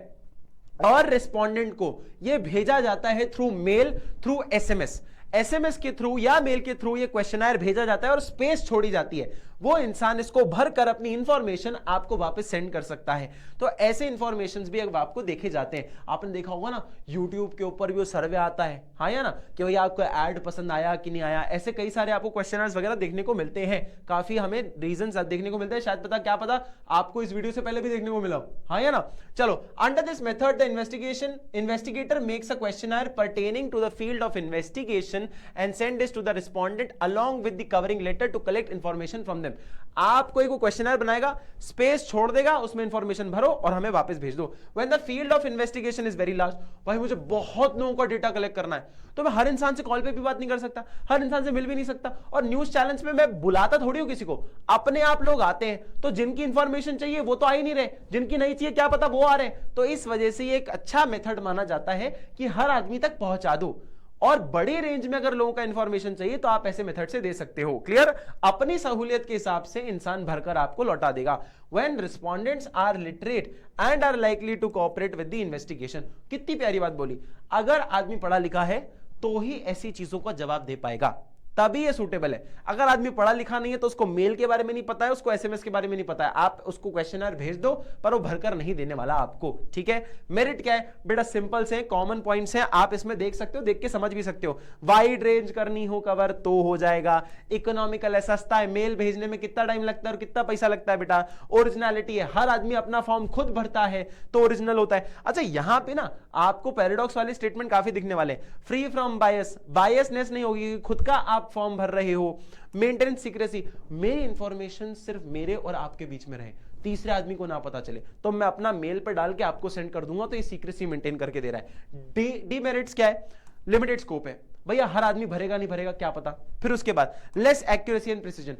और रिस्पोंडेंट को ये भेजा जाता है थ्रू मेल, थ्रू एसएमएस के थ्रू या मेल के थ्रू ये क्वेश्चनायर भेजा जाता है और स्पेस छोड़ी जाती है, वो इंसान इसको भरकर अपनी इंफॉर्मेशन आपको वापस सेंड कर सकता है। तो ऐसे इंफॉर्मेशंस भी अब आपको देखे जाते हैं। आपने देखा होगा ना यूट्यूब के ऊपर भी वो सर्वे आता है, हाँ या ना, कि भैया आपको ऐड पसंद आया कि नहीं आया, ऐसे कई सारे आपको क्वेश्चनर्स वगैरह देखने को मिलते हैं, काफी हमें रीजंस देखने को मिलते हैं, शायद क्या पता आपको इस वीडियो से पहले भी देखने को मिला, हाँ या ना। चलो, under this method the investigator makes a questionnaire pertaining to the field of investigation and send this to the respondent along with the covering letter to collect information from them. आप कोई क्वेश्चनर बनाएगा, space छोड़ देगा, उसमें information भरो और हमें वापस भेज दो। When the field of investigation is very large, भाई मुझे बहुत लोगों का डेटा कलेक्ट करना है, तो मैं हर इंसान से कॉल पे भी बात नहीं कर सकता, हर इंसान से मिल भी नहीं सकता, और न्यूज चैनल्स में मैं बुलाता थोड़ी हूं किसी को, अपने आप लोग आते हैं, तो जिनकी इंफॉर्मेशन चाहिए वो तो आ ही नहीं रहे, जिनकी नहीं चाहिए क्या पता वो आ रहे हैं। तो इस वजह से ये एक अच्छा मेथड माना जाता है कि हर आदमी तक पहुंचा दो, और बड़े रेंज में अगर लोगों का इंफॉर्मेशन चाहिए तो आप ऐसे मेथड से दे सकते हो। क्लियर, अपनी सहूलियत के हिसाब से इंसान भरकर आपको लौटा देगा। When respondents are literate and are likely to cooperate with the investigation, कितनी प्यारी बात बोली, अगर आदमी पढ़ा लिखा है तो ही ऐसी चीजों का जवाब दे पाएगा, तभी ये सूटेबल है। अगर आदमी पढ़ा लिखा नहीं है तो उसको मेल के बारे में नहीं पता है, उसको एसएमएस के बारे में नहीं पता है, आप उसको क्वेश्चनर भेज दो पर वो भरकर नहीं देने वाला आपको। ठीक है, मेरिट क्या है बेटा, सिंपल से कॉमन पॉइंट्स हैं, आप इसमें देख सकते हो, देख के समझ भी सकते हो। वाइड रेंज करनी हो कवर तो हो जाएगा, इकोनॉमिकल है, सस्ता है, मेल भेजने में कितना टाइम लगता है और कितना पैसा लगता है बेटा, ओरिजिनलिटी है, हर आदमी अपना फॉर्म खुद भरता है तो ओरिजिनल होता है। अच्छा, यहां पे ना आपको पैराडॉक्स वाले स्टेटमेंट काफी दिखने वाले, फ्री फ्रॉम बायस, बायसनेस नहीं होगी, खुद का आप फॉर्म भर रहे हो, मेंटेनेंस सीक्रेसी, मेरी इंफॉर्मेशन सिर्फ मेरे और आपके बीच में रहे, तीसरे आदमी को ना पता चले, तो मैं अपना मेल पे डाल के आपको सेंड कर दूंगा, तो ये सीक्रेसी मेंटेन करके दे रहा है। डीमेरिट्स क्या है, लिमिटेड स्कोप है, भैया हर आदमी भरेगा नहीं भरेगा क्या पता। फिर उसके बाद लेस एक्यूरेसी एंड प्रिसीजन,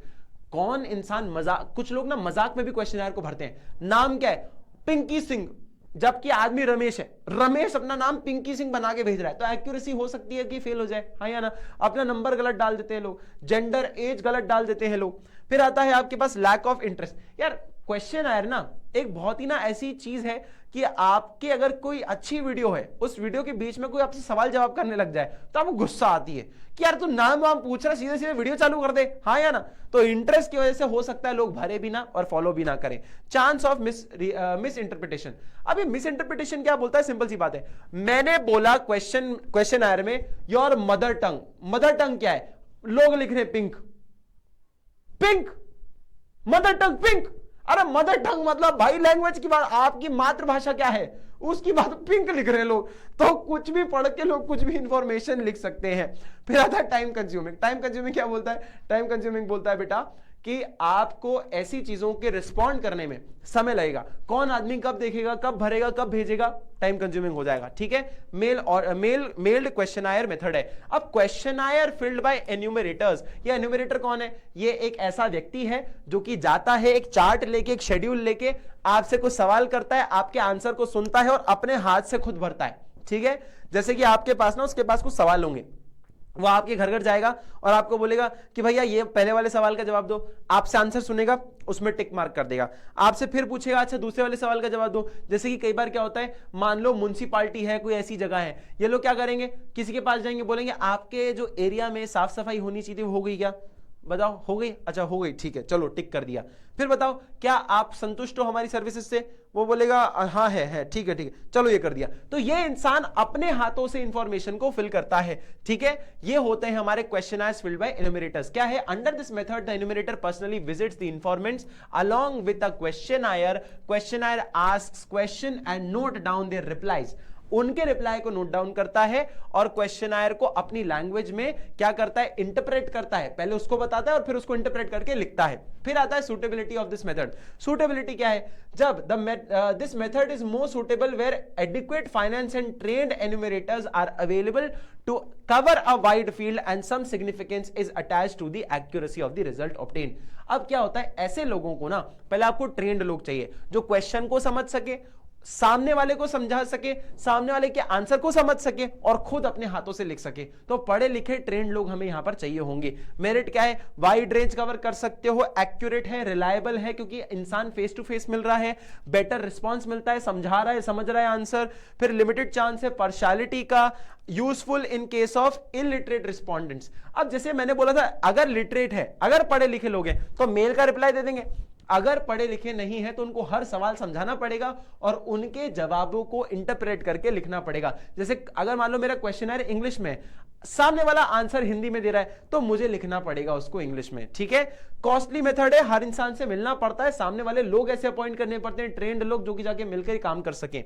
कौन इंसान मजाक, कुछ लोग ना मजाक में भी क्वेश्चनर को भरते हैं, नाम क्या है, पिंकी सिंह, जबकि आदमी रमेश है, रमेश अपना नाम पिंकी सिंह बना के भेज रहा है, तो एक्यूरेसी हो सकती है कि फेल हो जाए, हाँ या ना। अपना नंबर गलत डाल देते हैं लोग, जेंडर एज गलत डाल देते हैं लोग। फिर आता है आपके पास लैक ऑफ इंटरेस्ट। यार क्वेश्चन आयर ना एक बहुत ही ना ऐसी चीज है कि आपके अगर कोई अच्छी वीडियो है, उस वीडियो के बीच में कोई आपसे सवाल जवाब करने लग जाए तो आपको गुस्सा आती है कि यार तू नाम वाम पूछ रहा, सीधे सीधे वीडियो चालू कर दे, हाँ या ना। तो इंटरेस्ट की वजह से हो सकता है लोग भरे भी ना और फॉलो भी ना करें। Chance of miss interpretation. अब ये मिस इंटरप्रिटेशन क्या बोलता है, सिंपल सी बात है, मैंने बोला क्वेश्चन आयर में your mother tongue, mother tongue क्या है, लोग लिख रहे pink, pink mother tongue pink. अरे मदर टंग मतलब भाई लैंग्वेज की बात, आपकी मातृभाषा क्या है उसकी बात पिंक लिख रहे लोग, तो कुछ भी पढ़ के लोग कुछ भी इंफॉर्मेशन लिख सकते हैं। फिर आता है टाइम कंज्यूमिंग। टाइम कंज्यूमिंग क्या बोलता है, टाइम कंज्यूमिंग बोलता है बेटा कि आपको ऐसी चीजों के रिस्पॉन्ड करने में समय लगेगा, कौन आदमी कब देखेगा, कब भरेगा, कब भेजेगा, टाइम कंज्यूमिंग हो जाएगा, ठीक है। मेल्ड क्वेश्चनायर मेथड है। अब क्वेश्चनायर फिल्ड बाय एन्यूमरेटर्स, ये एन्यूमरेटर कौन है, ये एक ऐसा व्यक्ति है जो कि जाता है एक चार्ट लेके, एक शेड्यूल लेके, आपसे कुछ सवाल करता है, आपके आंसर को सुनता है और अपने हाथ से खुद भरता है, ठीक है। जैसे कि आपके पास ना उसके पास कुछ सवाल होंगे, वो आपके घर घर जाएगा और आपको बोलेगा कि भैया ये पहले वाले सवाल का जवाब दो, आपसे आंसर सुनेगा, उसमें टिक मार्क कर देगा, आपसे फिर पूछेगा अच्छा दूसरे वाले सवाल का जवाब दो। जैसे कि कई बार क्या होता है, मान लो म्युनिसिपालिटी है, कोई ऐसी जगह है, ये लोग क्या करेंगे, किसी के पास जाएंगे, बोलेंगे आपके जो एरिया में साफ सफाई होनी चाहिए वो हो गई क्या, बताओ हो गई, अच्छा हो गई, ठीक है चलो टिक कर दिया। फिर बताओ क्या आप संतुष्ट हो हमारी सर्विसेज से, वो बोलेगा हाँ है, ठीक है चलो ये कर दिया। तो ये इंसान अपने हाथों से इंफॉर्मेशन को फिल करता है, ठीक है। ये होते हैं हमारे क्वेश्चनायर्स फिल्ड बाय एन्यूमरेटर्स। क्या है, under this method the enumerator personally visits the informants along with the questionnaire. Questionnaire asks question and note down their replies, उनके रिप्लाई को नोट डाउन करता है और क्वेश्चनायर को अपनी लैंग्वेज में क्या करता है, इंटरप्रेट करता है, पहले उसको बताता है और फिर उसको इंटरप्रेट करके लिखता है। फिर आता है suitability of this method. Suitability क्या है, जब this method is more suitable where adequate finance and trained enumerators are available to cover a wide field and some significance is attached to the accuracy of the result obtained. अब क्या होता है, ऐसे लोगों को ना पहले आपको ट्रेंड लोग चाहिए जो क्वेश्चन को समझ सके, सामने वाले को समझा सके, सामने वाले के आंसर को समझ सके और खुद अपने हाथों से लिख सके। तो पढ़े लिखे ट्रेंड लोग हमें यहां पर चाहिए होंगे। मेरिट क्या है, वाइड रेंज कवर कर सकते हो, एक्यूरेट है, रिलायबल है क्योंकि इंसान फेस टू फेस मिल रहा है, बेटर रिस्पॉन्स मिलता है, समझा रहा है, समझ रहा है आंसर। फिर लिमिटेड चांस है पार्शियलिटी का, useful in case of illiterate respondents. अब जैसे मैंने बोला था, अगर लिटरेट है, अगर पढ़े लिखे लोग हैं तो मेल का रिप्लाई दे देंगे, अगर पढ़े लिखे नहीं है तो उनको हर सवाल समझाना पड़ेगा और उनके जवाबों को इंटरप्रेट करके लिखना पड़ेगा। जैसे अगर मान लो मेरा क्वेश्चनर इंग्लिश में, सामने वाला आंसर हिंदी में दे रहा है तो मुझे लिखना पड़ेगा उसको इंग्लिश में, ठीक है। कॉस्टली मेथड है, हर इंसान से मिलना पड़ता है, सामने वाले लोग ऐसे अपॉइंट करने पड़ते हैं, ट्रेंड लोग जो कि जाके मिलकर काम कर सकें।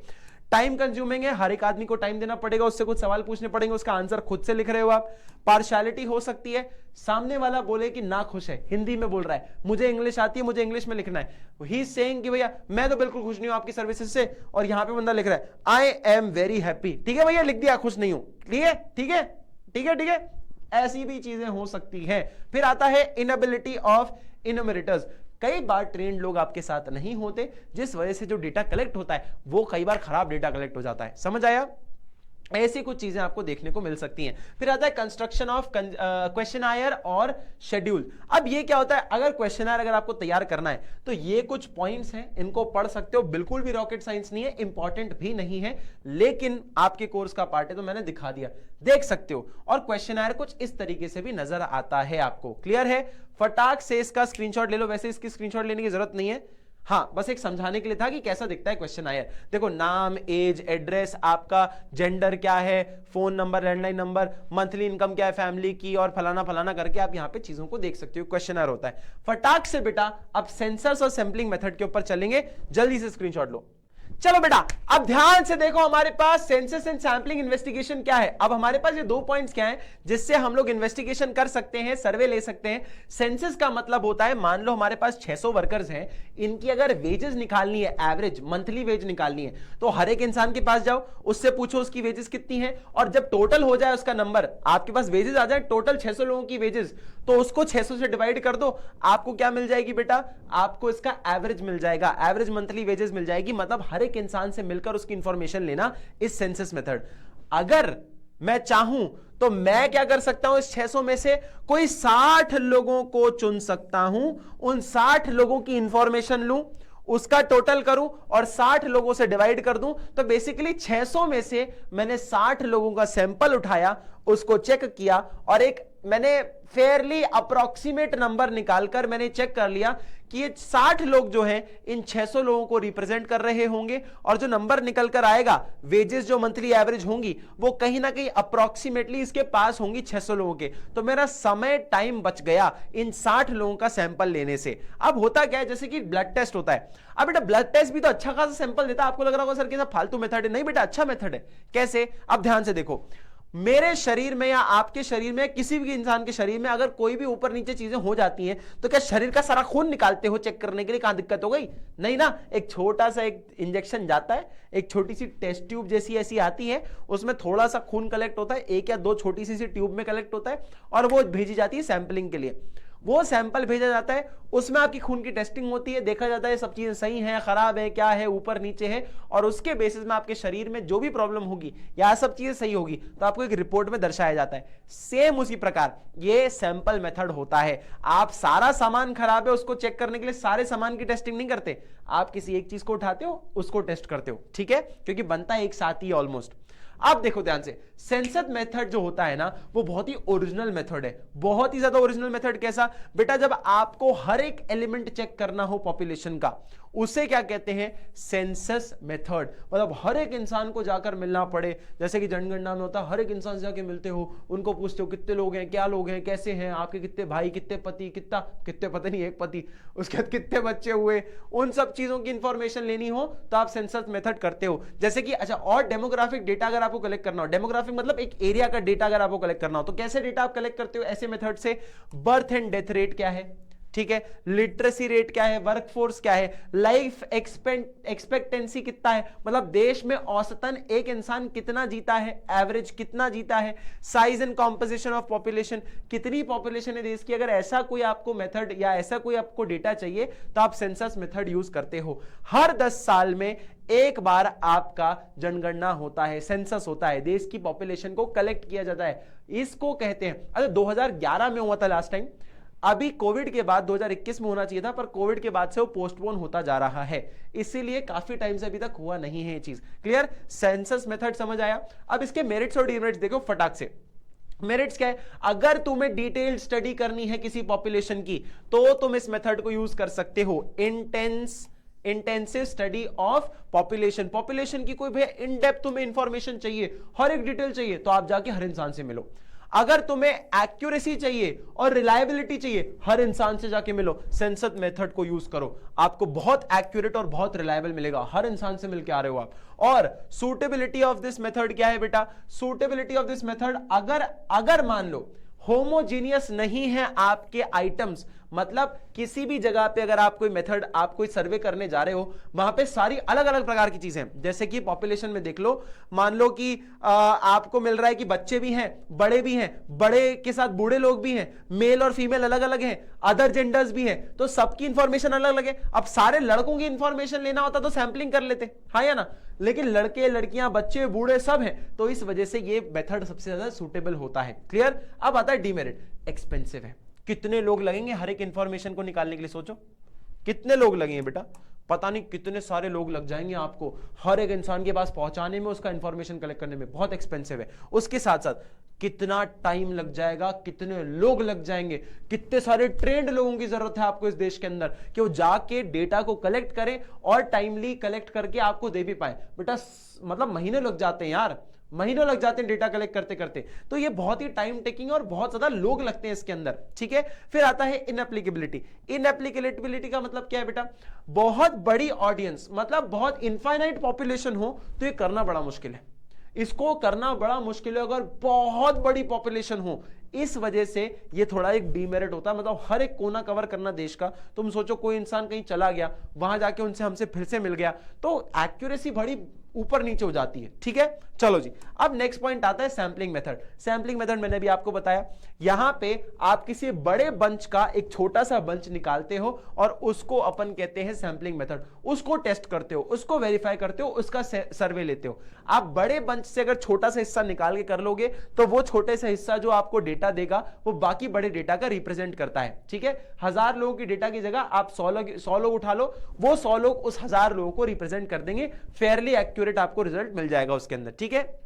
टाइम कंज्यूमिंग है, हर एक आदमी को टाइम देना पड़ेगा, उससे कुछ सवाल पूछने पड़ेंगे, उसका आंसर खुद से लिख रहे हो आप। पार्शियलिटी हो सकती है, सामने वाला बोले कि ना खुश है, हिंदी में बोल रहा है, मुझे इंग्लिश आती है, मुझे इंग्लिश में लिखना है, ही इज सेइंग कि भैया मैं तो बिल्कुल खुश नहीं हूं आपकी सर्विसेज से, और यहां पे बंदा लिख रहा है आई एम वेरी हैप्पी, ठीक है भैया लिख दिया खुश नहीं हूं, ठीक है ठीक है ठीक है ठीक है, ऐसी भी चीजें हो सकती है। फिर आता है इनएबिलिटी ऑफ इन्यूमरेटर्स। कई बार ट्रेंड लोग आपके साथ नहीं होते, जिस वजह से जो डेटा कलेक्ट होता है वो कई बार खराब डेटा कलेक्ट हो जाता है, समझ आया। ऐसी कुछ चीजें आपको देखने को मिल सकती हैं। फिर आता है कंस्ट्रक्शन ऑफ क्वेश्चनायर और शेड्यूल। अब ये क्या होता है, अगर क्वेश्चनायर अगर आपको तैयार करना है तो ये कुछ पॉइंट्स हैं, इनको पढ़ सकते हो, बिल्कुल भी रॉकेट साइंस नहीं है, इंपॉर्टेंट भी नहीं है, लेकिन आपके कोर्स का पार्ट है तो मैंने दिखा दिया, देख सकते हो। और क्वेश्चनायर कुछ इस तरीके से भी नजर आता है आपको, क्लियर है। फटाक से इसका स्क्रीनशॉट ले लो, वैसे इसकी स्क्रीनशॉट लेने की जरूरत नहीं है, हाँ बस एक समझाने के लिए था कि कैसा दिखता है क्वेश्चनायर। देखो नाम, एज, एड्रेस, आपका जेंडर क्या है, phone number, landline number, monthly income क्या है फैमिली की, और फलाना फलाना करके आप यहाँ पे चीजों को देख सकते हो, क्वेश्चनायर होता है। फटाक से बेटा अब सेंसर्स और सैंपलिंग मेथड के ऊपर चलेंगे, जल्दी से स्क्रीनशॉट लो। चलो बेटा अब ध्यान से देखो, हमारे पास सेंसस एंड सैंपलिंग इन्वेस्टिगेशन क्या है। अब हमारे पास ये दो पॉइंट्स क्या हैं जिससे हम लोग इन्वेस्टिगेशन कर सकते हैं, सर्वे ले सकते हैं। सेंसस का मतलब होता है, मान लो हमारे पास 600 वर्कर्स हैं, इनकी अगर वेजेस निकालनी है, एवरेज मंथली वेज निकालनी है, तो हर एक इंसान के पास जाओ, उससे पूछो उसकी वेजेस कितनी है, और जब टोटल हो जाए उसका नंबर, आपके पास वेजेस आ जाए टोटल 600 लोगों की वेजेस, तो उसको 600 से डिवाइड कर दो, आपको क्या मिल जाएगी बेटा, आपको इसका एवरेज मिल जाएगा, एवरेज मंथली वेजेस मिल जाएगी। मतलब हर एक एक इंसान से मिलकर उसकी इंफॉर्मेशन लेना इस सेंसस मेथड। अगर मैं चाहूं तो मैं क्या कर सकता हूं, इस 600 में से कोई 60 लोगों को चुन सकता हूं, उन 60 लोगों की इंफॉर्मेशन लूं, उसका टोटल करूं और 60 लोगों से डिवाइड कर दूं। तो बेसिकली 600 में से मैंने 60 लोगों का सैंपल उठाया, उसको चेक किया और एक मैंने फेयरली अप्रोक्सीमेट नंबर निकालकर मैंने चेक कर लिया कि ये 60 लोग जो हैं इन 600 लोगों को रिप्रेजेंट कर रहे होंगे और जो नंबर निकल कर आएगा, वेजेस जो मंथली एवरेज होंगी वो कहीं ना कहीं अप्रोक्सीमेटली इसके पास होंगी 600 लोगों के। तो मेरा समय टाइम बच गया इन 60 लोगों का सैंपल लेने से। अब होता क्या है, जैसे कि ब्लड टेस्ट होता है। अब बेटा ब्लड टेस्ट भी तो अच्छा खासा सैंपल देता है। आपको लग रहा होगा सर कि फालतू मेथड है। नहीं बेटा, अच्छा मेथड है। कैसे? अब ध्यान से देखो, मेरे शरीर में या आपके शरीर में, किसी भी इंसान के शरीर में अगर कोई भी ऊपर नीचे चीजें हो जाती हैं तो क्या शरीर का सारा खून निकालते हो चेक करने के लिए? कहां दिक्कत हो गई? नहीं ना। एक छोटा सा एक इंजेक्शन जाता है, एक छोटी सी टेस्ट ट्यूब जैसी ऐसी आती है, उसमें थोड़ा सा खून कलेक्ट होता है, एक या दो छोटी सी ट्यूब में कलेक्ट होता है और वो भेजी जाती है सैंपलिंग के लिए। वो सैंपल भेजा जाता है, उसमें आपकी खून की टेस्टिंग होती है, देखा जाता है सब चीजें सही हैं, खराब है, क्या है, ऊपर नीचे है, और उसके बेसिस में आपके शरीर में जो भी प्रॉब्लम होगी या सब चीजें सही होगी तो आपको एक रिपोर्ट में दर्शाया जाता है। सेम उसी प्रकार ये सैंपल मेथड होता है। आप सारा सामान खराब है उसको चेक करने के लिए सारे सामान की टेस्टिंग नहीं करते, आप किसी एक चीज को उठाते हो उसको टेस्ट करते हो, ठीक है, क्योंकि बनता है एक साथ ही ऑलमोस्ट। अब देखो ध्यान से, सेंसस मेथड जो होता है ना वो बहुत ही ओरिजिनल मेथड है, बहुत ही ज्यादा ओरिजिनल मेथड। कैसा बेटा? जब आपको हर एक एलिमेंट चेक करना हो पॉपुलेशन का, उसे क्या कहते हैं? Census method. मतलब हर एक इंसान को जाकर मिलना पड़े, जैसे कि जनगणना में होता है, हर एक इंसान से जाके मिलते हो, उनको पूछते हो कितने लोग हैं, क्या लोग हैं, कैसे हैं, आपके कितने भाई, कितने पति, कितने पता नहीं, एक पति, उसके बाद कितने बच्चे हुए, उन सब चीजों की इंफॉर्मेशन लेनी हो तो आप सेंसस मेथड करते हो। जैसे कि अच्छा, और डेमोग्राफिक डेटा अगर आपको कलेक्ट करना हो, डेमोग्राफिक मतलब एक एरिया का डेटा अगर आपको कलेक्ट करना हो तो कैसे डेटा आप कलेक्ट करते हो? ऐसे मेथड से। बर्थ एंड डेथ रेट क्या है, ठीक है, लिटरेसी रेट क्या है, वर्कफोर्स क्या है, लाइफ एक्सपेक्टेंसी कितना है, मतलब देश में औसतन एक इंसान कितना जीता है, एवरेज कितना जीता है, size and composition of population, कितनी पॉपुलेशन है देश की। अगर ऐसा कोई आपको मेथड या ऐसा कोई आपको डेटा चाहिए तो आप सेंसस मेथड यूज करते हो। हर 10 साल में एक बार आपका जनगणना होता है, सेंसस होता है, देश की पॉपुलेशन को कलेक्ट किया जाता है। इसको कहते हैं, अरे 2011 में हुआ था लास्ट टाइम, अभी कोविड के बाद 2021 में होना चाहिए था, पर कोविड के बाद से वो पोस्टपोन होता जा रहा है, इसीलिए काफी टाइम से अभी तक हुआ नहीं है ये चीज। क्लियर? सेंसस मेथड समझ आया। अब इसके मेरिट्स और डिमेरिट्स देखो फटाक से। मेरिट्स क्या है? अगर तुम्हें डिटेल्ड स्टडी करनी है किसी पॉपुलेशन की तो तुम इस मेथड को यूज कर सकते हो। इंटेंसिव स्टडी ऑफ पॉपुलेशन की कोई भी इन डेप्थ तुम्हें इंफॉर्मेशन चाहिए, हर एक डिटेल चाहिए, तो आप जाके हर इंसान से मिलो। अगर तुम्हें एक्यूरेसी चाहिए और रिलायबिलिटी चाहिए, हर इंसान से जाके मिलो, सेंसस मेथड को यूज करो, आपको बहुत एक्यूरेट और बहुत रिलायबल मिलेगा, हर इंसान से मिलकर आ रहे हो आप। और सूटेबिलिटी ऑफ दिस मेथड क्या है बेटा? सूटेबिलिटी ऑफ दिस मेथड, अगर मान लो होमोजीनियस नहीं है आपके आइटम्स, मतलब किसी भी जगह पे अगर आप कोई मेथड, आप कोई सर्वे करने जा रहे हो, वहां पे सारी अलग अलग प्रकार की चीजें, जैसे कि पॉपुलेशन में देख लो, मान लो कि आपको मिल रहा है कि बच्चे भी हैं, बड़े भी हैं, बड़े के साथ बूढ़े लोग भी हैं, मेल और फीमेल अलग अलग हैं, अदर जेंडर्स भी हैं, तो सबकी इंफॉर्मेशन अलग अलग है। अब सारे लड़कों की इंफॉर्मेशन लेना होता तो सैंपलिंग कर लेते, हाँ या ना, लेकिन लड़के, लड़कियां, बच्चे, बूढ़े सब हैं, तो इस वजह से ये मेथड सबसे ज्यादा सुटेबल होता है। क्लियर? अब आता है डीमेरिट, एक्सपेंसिव है। कितने लोग लगेंगे हर एक इंफॉर्मेशन को निकालने के लिए? सोचो कितने लोग लगेंगे बेटा, पता नहीं कितने सारे लोग लग जाएंगे आपको हर एक इंसान के पास पहुंचाने में, उसका इंफॉर्मेशन कलेक्ट करने में, बहुत एक्सपेंसिव है। उसके साथ साथ कितना टाइम लग जाएगा, कितने लोग लग जाएंगे, कितने सारे ट्रेंड लोगों की जरूरत है आपको इस देश के अंदर कि वो जाके डेटा को कलेक्ट करें और टाइमली कलेक्ट करके आपको दे भी पाए। बेटा मतलब महीने लग जाते हैं यार, महीनों लग जाते हैं डेटा कलेक्ट करते करते, तो ये बहुत ही टाइम टेकिंग और बहुत ज्यादा लोग लगते हैं इसके अंदर, ठीक है। फिर आता है इनएप्लीकेबिलिटी। इनएप्लीकेबिलिटी का मतलब क्या है बेटा? बहुत बड़ी ऑडियंस, मतलब बहुत इनफाइनाइट पॉपुलेशन हो तो ये करना बड़ा मुश्किल है, इसको करना बड़ा मुश्किल है अगर बहुत बड़ी पॉपुलेशन हो, इस वजह से ये थोड़ा एक डीमेरिट होता है। मतलब हर एक कोना कवर करना देश का, तुम सोचो कोई इंसान कहीं चला गया, वहां जाके उनसे हमसे फिर से मिल गया, तो एक्यूरेसी बड़ी ऊपर नीचे हो जाती है, ठीक है। चलो जी, अब नेक्स्ट पॉइंट आता है सैंपलिंग मेथड। सैंपलिंग मेथड मैंने भी आपको बताया, यहां पे आप किसी बड़े बंच का एक छोटा सा बंच निकालते हो और उसको अपन कहते हैं सैंपलिंग मेथड। उसको टेस्ट करते हो, उसको वेरीफाई करते हो, उसका सर्वे लेते हो। आप बड़े बंच से अगर छोटा सा हिस्सा निकाल के कर लोगे तो वो छोटे सा हिस्सा जो आपको डेटा देगा वो बाकी बड़े डेटा का रिप्रेजेंट करता है, ठीक है। 1000 लोगों की डेटा की जगह आप 100 लोग उठा लो, वो 100 लोग उस 1000 लोगों को रिप्रेजेंट कर देंगे, फेयरली एक्यूरेट आपको रिजल्ट मिल जाएगा उसके अंदर, ठीक है।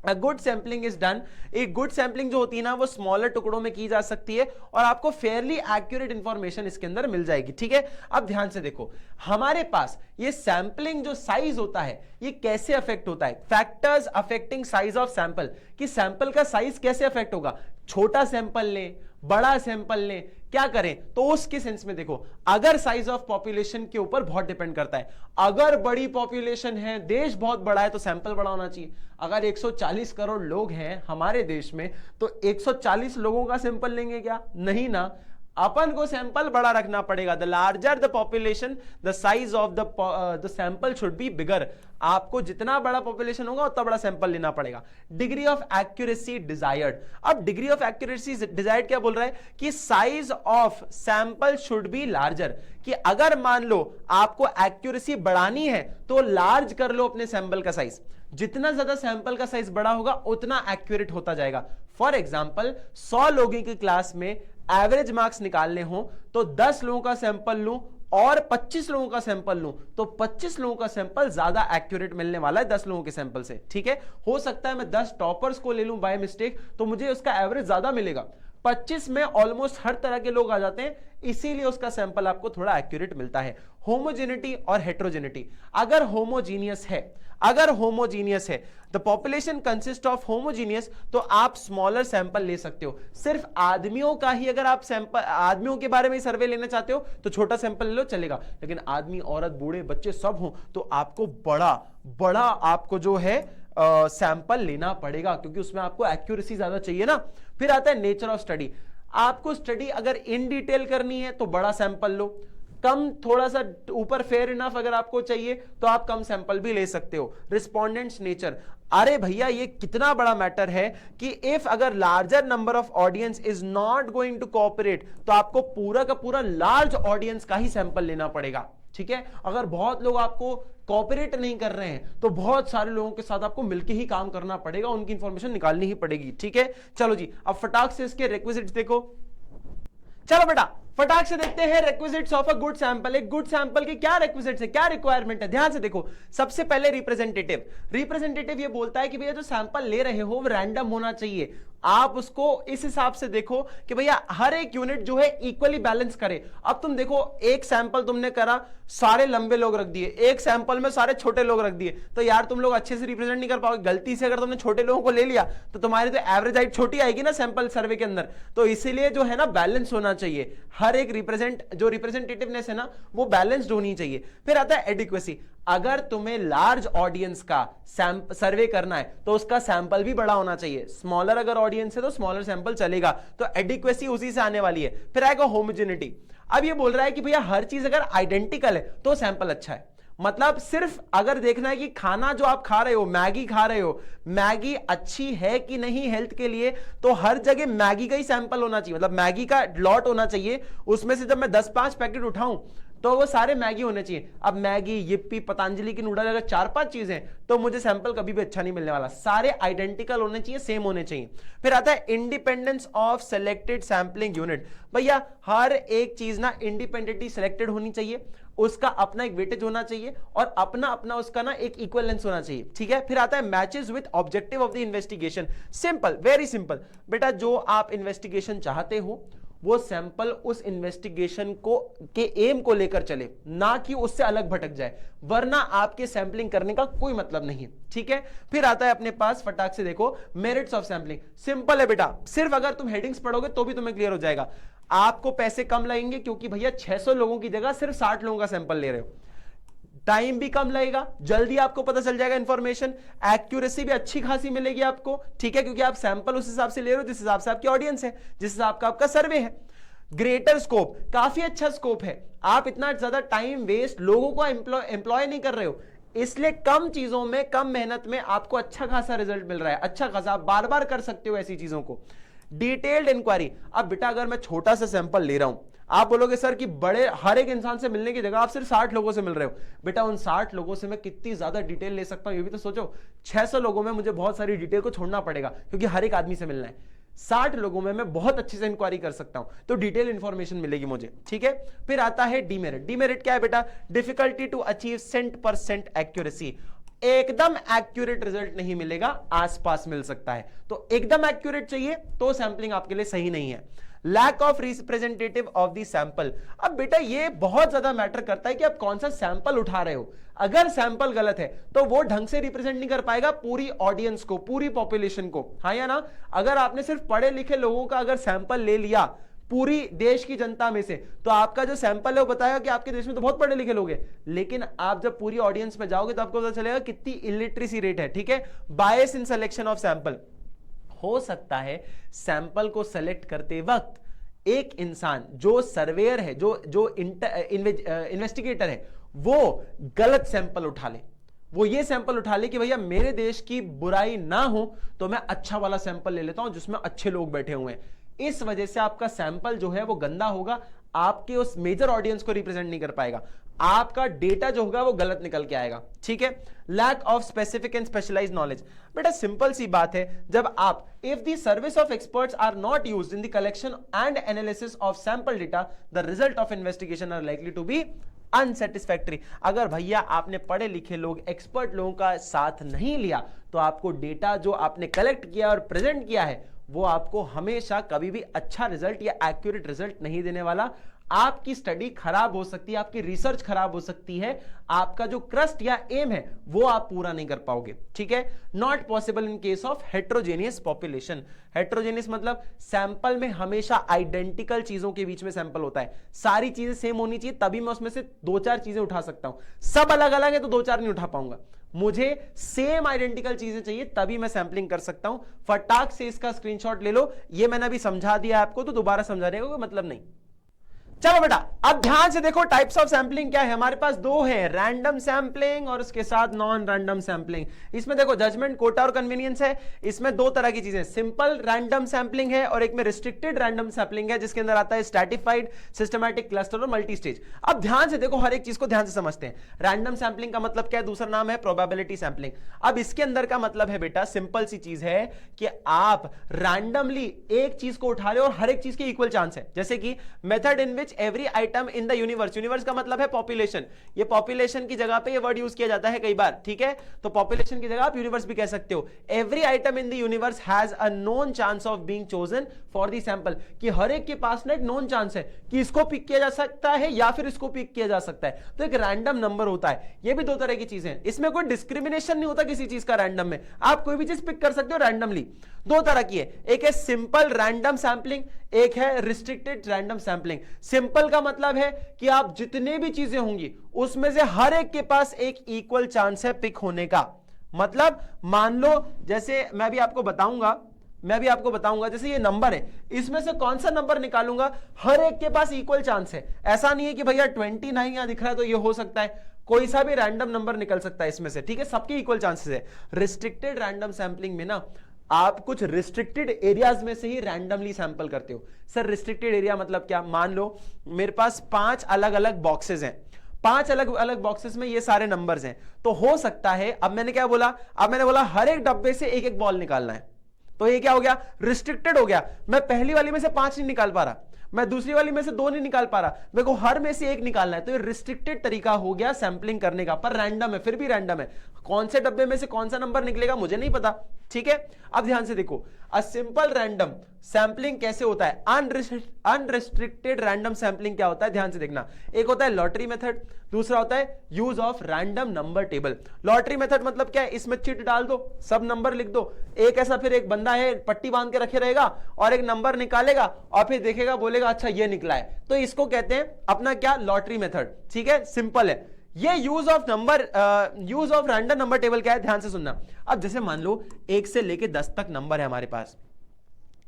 A good sampling is done। एक गुड सैंपलिंग जो होती है ना वो स्मॉलर टुकड़ों में की जा सकती है और आपको फेयरली एक्यूरेट इंफॉर्मेशन इसके अंदर मिल जाएगी, ठीक है। अब ध्यान से देखो, हमारे पास ये सैंपलिंग जो साइज होता है ये कैसे अफेक्ट होता है। Factors affecting size of sample, कि सैंपल का साइज कैसे अफेक्ट होगा। छोटा सैंपल लें, बड़ा सैंपल लें, क्या करें, तो उसके सेंस में देखो, अगर साइज ऑफ पॉपुलेशन के ऊपर बहुत डिपेंड करता है। अगर बड़ी पॉपुलेशन है, देश बहुत बड़ा है, तो सैंपल बड़ा होना चाहिए। अगर 140 करोड़ लोग हैं हमारे देश में तो 140 लोगों का सैंपल लेंगे क्या, नहीं ना, अपन को सैंपल बड़ा रखना पड़ेगा। The larger the population the size of the sample should be bigger. आपको जितना बड़ा पॉपुलेशन होगा उतना बड़ा सैंपल लेना पड़ेगा। डिग्री ऑफ एक्यूरेसी डिजायर्ड, अब डिग्री ऑफ एक्यूरेसी डिजायर्ड क्या बोल रहा है कि size of sample should be larger, कि अगर मान लो आपको एक्यूरेसी बढ़ानी है तो लार्ज कर लो अपने सैंपल का साइज। जितना ज्यादा सैंपल का साइज बड़ा होगा उतना एक्यूरेट होता जाएगा। फॉर एग्जाम्पल 100 लोगों की क्लास में एवरेज मार्क्स निकालने हो तो 10 लोगों का सैंपल लूं और 25 लोगों का सैंपल लूं तो 25 लोगों का सैंपल ज्यादा एक्यूरेट मिलने वाला है 10 लोगों के सैंपल से, ठीक है। हो सकता है मैं 10 टॉपर्स को ले लूं बाय मिस्टेक तो मुझे उसका एवरेज ज्यादा मिलेगा। 25 में ऑलमोस्ट हर तरह के लोग आ जाते हैं, इसीलिए उसका सैंपल आपको थोड़ा एक्यूरेट मिलता है। होमोजेनिटी और हेट्रोजेनिटी, अगर होमोजीनियस है the population consist of homogeneous तो आप स्मॉलर सैंपल ले सकते हो। सिर्फ आदमियों का ही अगर आप सैंपल, आदमियों के बारे में सर्वे लेना चाहते हो तो छोटा सैंपल ले लो, चलेगा। लेकिन आदमी, औरत, बूढ़े, बच्चे सब हो तो आपको बड़ा आपको जो है सैंपल लेना पड़ेगा, क्योंकि उसमें आपको एक्यूरेसी ज्यादा चाहिए ना। फिर आता है नेचर ऑफ स्टडी। आपको स्टडी अगर इन डिटेल करनी है तो बड़ा सैंपल लो, कम थोड़ा सा ऊपर फेयर इनफ अगर आपको चाहिए तो आप कम सैंपल भी ले सकते हो। रिस्पोंडेंट्स नेचर, अरे भैया ये कितना बड़ा मैटर है कि इफ अगर larger number of audience is not going to cooperate तो आपको पूरा का पूरा लार्ज ऑडियंस का ही सैंपल लेना पड़ेगा, ठीक है। अगर बहुत लोग आपको कोऑपरेट नहीं कर रहे हैं तो बहुत सारे लोगों के साथ आपको मिलकर ही काम करना पड़ेगा, उनकी इंफॉर्मेशन निकालनी ही पड़ेगी, ठीक है। चलो जी, अब फटाक से इसके रिक्विजिट्स देखो। चलो बेटा फटाक से देखते हैं requisites of a good sample. एक गुड सैंपल की क्या रिक्विजिट्स है, क्या रिक्वायरमेंट है, ध्यान से देखो। सबसे पहले रिप्रेजेंटेटिव ये बोलता है कि भैया जो सैंपल ले रहे हो वो रैंडम होना चाहिए। आप उसको इस हिसाब से देखो कि भैया हर एक यूनिट जो है इक्वली बैलेंस करे। अब तुम देखो, एक सैंपल तुमने करा, सारे लंबे लोग रख दिए, एक सैंपल में सारे छोटे लोग रख दिए, तो यार तुम लोग अच्छे से रिप्रेजेंट नहीं कर पाओगे। गलती से अगर तुमने छोटे लोगों को ले लिया तो तुम्हारी तो एवरेज हाइट छोटी आएगी ना सैंपल सर्वे के अंदर। तो इसीलिए जो है ना बैलेंस होना चाहिए, हर एक रिप्रेजेंटेटिवनेस है ना वो बैलेंस्ड होनी चाहिए। फिर आता है एडिक्वेसी। अगर तुम्हें लार्ज ऑडियंस का सर्वे करना है तो उसका सैंपल भी बड़ा होना चाहिए। स्मॉलर अगर ऑडियंस है तो स्मॉलर सैंपल चलेगा, तो एडिक्वेसी उसी से आने वाली है। फिर आएगा होमोजेनिटी। अब ये बोल रहा है कि भैया हर चीज अगर आइडेंटिकल है तो सैंपल अच्छा है। मतलब सिर्फ अगर देखना है कि खाना जो आप खा रहे हो, मैगी खा रहे हो, मैगी अच्छी है कि नहीं हेल्थ के लिए, तो हर जगह मैगी का ही सैंपल होना चाहिए। मतलब मैगी का लॉट होना चाहिए, उसमें से जब मैं 10-5 पैकेट उठाऊं तो वो सारे मैगी होने चाहिए। अब मैगी, यिप्पी, पतंजलि की नूडल अगर 4-5 चीजें तो मुझे सैंपल कभी भी अच्छा नहीं मिलने वाला। सारे आइडेंटिकल होने चाहिए, सेम होने चाहिए। फिर आता है independence of selected sampling unit. भैया हर एक चीज ना इंडिपेंडेंटली सिलेक्टेड होनी चाहिए, उसका अपना एक वेटेज होना चाहिए और अपना अपना उसका ना एक इक्वलेंस होना चाहिए, ठीक है। फिर आता है matches with objective of the investigation. Simple, very simple बेटा, जो आप इन्वेस्टिगेशन चाहते हो वो सैंपल उस इन्वेस्टिगेशन को के एम को लेकर चले, ना कि उससे अलग भटक जाए, वरना आपके सैंपलिंग करने का कोई मतलब नहीं है, ठीक है। फिर आता है अपने पास, फटाक से देखो, मेरिट्स ऑफ सैंपलिंग। सिंपल है बेटा, सिर्फ अगर तुम हेडिंग्स पढ़ोगे तो भी तुम्हें क्लियर हो जाएगा। आपको पैसे कम लगेंगे क्योंकि भैया 600 लोगों की जगह सिर्फ 60 लोगों का सैंपल ले रहे हो। टाइम भी कम लगेगा, जल्दी आपको पता चल जाएगा इंफॉर्मेशन, एक्यूरेसी भी अच्छी खासी मिलेगी आपको, ठीक है, क्योंकि आप सैंपल उस हिसाब से ले रहे हो जिस हिसाब से आपकी ऑडियंस है, जिस हिसाब का आपका सर्वे है। ग्रेटर स्कोप, काफी अच्छा स्कोप है। आप इतना ज्यादा टाइम वेस्ट लोगों को एम्प्लॉय नहीं कर रहे हो, इसलिए कम चीजों में, कम मेहनत में आपको अच्छा खासा रिजल्ट मिल रहा है, अच्छा खासा, आप बार बार कर सकते हो ऐसी चीजों को। डिटेल्ड इंक्वायरी, अब बेटा अगर मैं छोटा सा सैंपल ले रहा हूं, आप बोलोगे सर कि बड़े हर एक इंसान से मिलने की जगह आप सिर्फ 60 लोगों से मिल रहे हो। बेटा उन 60 लोगों से मैं कितनी ज्यादा डिटेल ले सकता हूं, ये भी तो सोचो। 600 लोगों में मुझे बहुत सारी डिटेल को छोड़ना पड़ेगा क्योंकि हर एक आदमी से मिलना है। 60 लोगों में मैं बहुत अच्छे से इंक्वायरी कर सकता हूं, तो डिटेल इंफॉर्मेशन मिलेगी मुझे, ठीक है। फिर आता है डीमेरिट। डीमेरिट क्या है बेटा? डिफिकल्टी टू अचीव 100% एक्यूरेसी, एकदम एक्यूरेट रिजल्ट नहीं मिलेगा, आसपास मिल सकता है। तो एकदम एक्यूरेट चाहिए तो सैंपलिंग आपके लिए सही नहीं है। Lack of representative of the sample, अब बेटा ये बहुत ज्यादा मैटर करता है कि आप कौन सा सैंपल उठा रहे हो। अगर सैंपल गलत है तो वो ढंग से रिप्रेजेंट नहीं कर पाएगा पूरी ऑडियंस को, पूरी पॉपुलेशन को, हाँ या ना। अगर आपने सिर्फ पढ़े लिखे लोगों का अगर सैंपल ले लिया पूरी देश की जनता में से, तो आपका जो सैंपल है वो बताएगा कि आपके देश में तो बहुत पढ़े लिखे लोग हैं, लेकिन आप जब पूरी ऑडियंस में जाओगे तो आपको पता चलेगा कितनी इलिटरेसी रेट है, ठीक है। बायस इन सिलेक्शन ऑफ सैंपल, हो सकता है सैंपल को सेलेक्ट करते वक्त एक इंसान जो सर्वेयर है, जो इन्वेस्टिगेटर है, वो गलत सैंपल उठा ले, वो ये सैंपल उठा ले कि भैया मेरे देश की बुराई ना हो तो मैं अच्छा वाला सैंपल ले लेता हूं जिसमें अच्छे लोग बैठे हुए हैं। इस वजह से आपका सैंपल जो है वो गंदा होगा, आपके उस मेजर ऑडियंस को रिप्रेजेंट नहीं कर पाएगा, आपका डेटा जो होगा वो गलत निकल के आएगा, ठीक है। Lack of specific and specialised knowledge, बेटा सिंपल सी बात है, जब आप if the service of experts are not used in the collection and analysis of sample data, the result of investigation are likely to be unsatisfactory. अगर भैया आपने पढ़े लिखे लोग, एक्सपर्ट लोगों का साथ नहीं लिया तो आपको डेटा जो आपने कलेक्ट किया और प्रेजेंट किया है वो आपको हमेशा कभी भी अच्छा रिजल्ट या एक्यूरेट रिजल्ट नहीं देने वाला। आपकी स्टडी खराब हो सकती है, आपकी रिसर्च खराब हो सकती है, आपका जो क्रस्ट या एम है वो आप पूरा नहीं कर पाओगे, ठीक है। Not possible in case of heterogeneous population. Heterogeneous मतलब सैंपल में हमेशा आइडेंटिकल चीजों के बीच में सैंपल होता है, सारी चीजें सेम होनी चाहिए तभी मैं उसमें से 2-4 चीजें उठा सकता हूं। सब अलग अलग है तो 2-4 नहीं उठा पाऊंगा, मुझे सेम आइडेंटिकल चीजें चाहिए तभी मैं सैंपलिंग कर सकता हूं। फटाक से इसका स्क्रीनशॉट ले लो, ये मैंने अभी समझा दिया आपको तो दोबारा समझाने का कोई मतलब नहीं। चलो बेटा अब ध्यान से देखो टाइप्स ऑफ सैंपलिंग क्या है। हमारे पास दो है, रैंडम सैंपलिंग और उसके साथ नॉन रैंडम सैंपलिंग। इसमें देखो जजमेंट, कोटा और कन्वीनियंस है। इसमें दो तरह की चीजें, सिंपल रैंडम सैंपलिंग है और एक में रिस्ट्रिक्टेड रैंडम सैंपलिंग है जिसके अंदर आता है स्ट्रैटिफाइड, सिस्टमैटिक, क्लस्टर और मल्टी स्टेज। अब ध्यान से देखो, हर एक चीज को ध्यान से समझते हैं। रैंडम सैंपलिंग का मतलब क्या है? दूसरा नाम है प्रोबेबिलिटी सैंपलिंग। अब इसके अंदर का मतलब है बेटा, सिंपल सी चीज है कि आप रैंडमली एक चीज को उठा रहे हो और हर एक चीज के इक्वल चांस है। जैसे कि method in which every item in the universe, universe का मतलब है पॉपुलेशन, ये पॉपुलेशन की जगह पे ये वर्ड यूज किया जाता है कई बार, ठीक है। तो पॉपुलेशन की जगह आप यूनिवर्स भी कह सकते हो। Every item in the universe has a known chance of being chosen for the sample, कि हर एक के पास ना एक नोन चांस है कि इसको पिक किया जा सकता है या फिर इसको पिक किया जा सकता है। तो एक रैंडम नंबर होता है। ये भी दो तरह की चीजें हैं, इसमें कोई डिस्क्रिमिनेशन नहीं होता किसी चीज का रैंडम में, आप कोई भी चीज पिक कर सकते हो रैंडमली। दो तरह की है, एक है सिंपल रैंडम सैंपलिंग, एक है रिस्ट्रिक्टेड रैंडम सैंपलिंग। सिंपल का मतलब है कि आप जितने भी चीजें होंगी उसमें से हर एक के पास एक इक्वल चांस है पिक होने का। मतलब मान लो, जैसे मैं भी आपको बताऊंगा जैसे ये नंबर है, इसमें से कौन सा नंबर निकालूंगा, हर एक के पास इक्वल चांस है। ऐसा नहीं है कि भैया 29 यहां दिख रहा है तो ये हो सकता है, कोई सा भी रैंडम नंबर निकल सकता है इसमें से, ठीक है, सबके इक्वल चांसेस है। रिस्ट्रिक्टेड रैंडम सैंपलिंग में ना आप कुछ रिस्ट्रिक्टेड एरियाज में से ही रैंडमली सैंपल करते हो। सर रिस्ट्रिक्टेड एरिया मतलब क्या? मान लो मेरे पास 5 अलग अलग बॉक्सेस हैं, 5 अलग अलग बॉक्सेस में ये सारे नंबर्स हैं, तो हो सकता है, अब मैंने क्या बोला, अब मैंने बोला हर एक डब्बे से एक एक बॉल निकालना है, तो ये क्या हो गया? रिस्ट्रिक्टेड हो गया। मैं पहली वाली में से 5 नहीं निकाल पा रहा, मैं दूसरी वाली में से 2 नहीं निकाल पा रहा, मेरे को हर में से एक निकालना है, तो ये रिस्ट्रिक्टेड तरीका हो गया सैंपलिंग करने का, पर रैंडम है, फिर भी रैंडम है। कौन से डब्बे में से कौन सा नंबर निकलेगा मुझे नहीं पता, ठीक है। अब ध्यान से देखो, अ सिंपल रैंडम सैंपलिंग कैसे होता है, अनरिस्ट्रिक्टेड रैंडम सैंपलिंग क्या होता है, ध्यान से देखना। एक होता है लॉटरी मेथड, दूसरा होता है use of random number table. Lottery method मतलब क्या है? इसमें चिट डाल दो, सब नंबर लिख दो, एक ऐसा फिर एक बंदा है पट्टी बांध के रखे रहेगा और एक नंबर निकालेगा और फिर देखेगा, बोलेगा अच्छा ये निकला है, तो इसको कहते हैं अपना क्या? लॉटरी मेथड, ठीक है, सिंपल है। ये use of random number table क्या है, ध्यान से सुनना। अब जैसे मान लो 1 से लेके 10 तक नंबर है हमारे पास,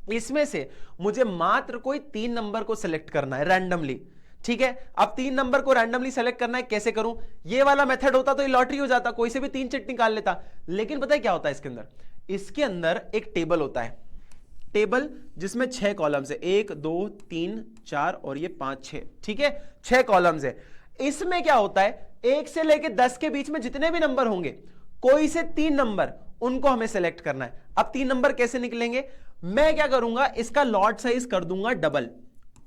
इसमें से मुझे मात्र कोई 3 नंबर को सिलेक्ट करना है रैंडमली, ठीक है, अब 3 नंबर को रैंडमली सेलेक्ट करना है, कैसे करूं? ये वाला मेथड होता तो ये लॉटरी हो जाता, कोई से भी 3 चिट निकाल लेता। लेकिन पता है क्या होता है इसके अंदर? इसके अंदर एक टेबल होता है, टेबल जिसमें 6 कॉलम्स है, 1 2 3 4 और ये 5 6, ठीक है, 6 कॉलम्स है। इसमें क्या होता है, 1 से लेके 10 के बीच में जितने भी नंबर होंगे, कोई से 3 नंबर उनको हमें सेलेक्ट करना है। अब 3 नंबर कैसे निकलेंगे? मैं क्या करूंगा, इसका लॉट साइज कर दूंगा डबल,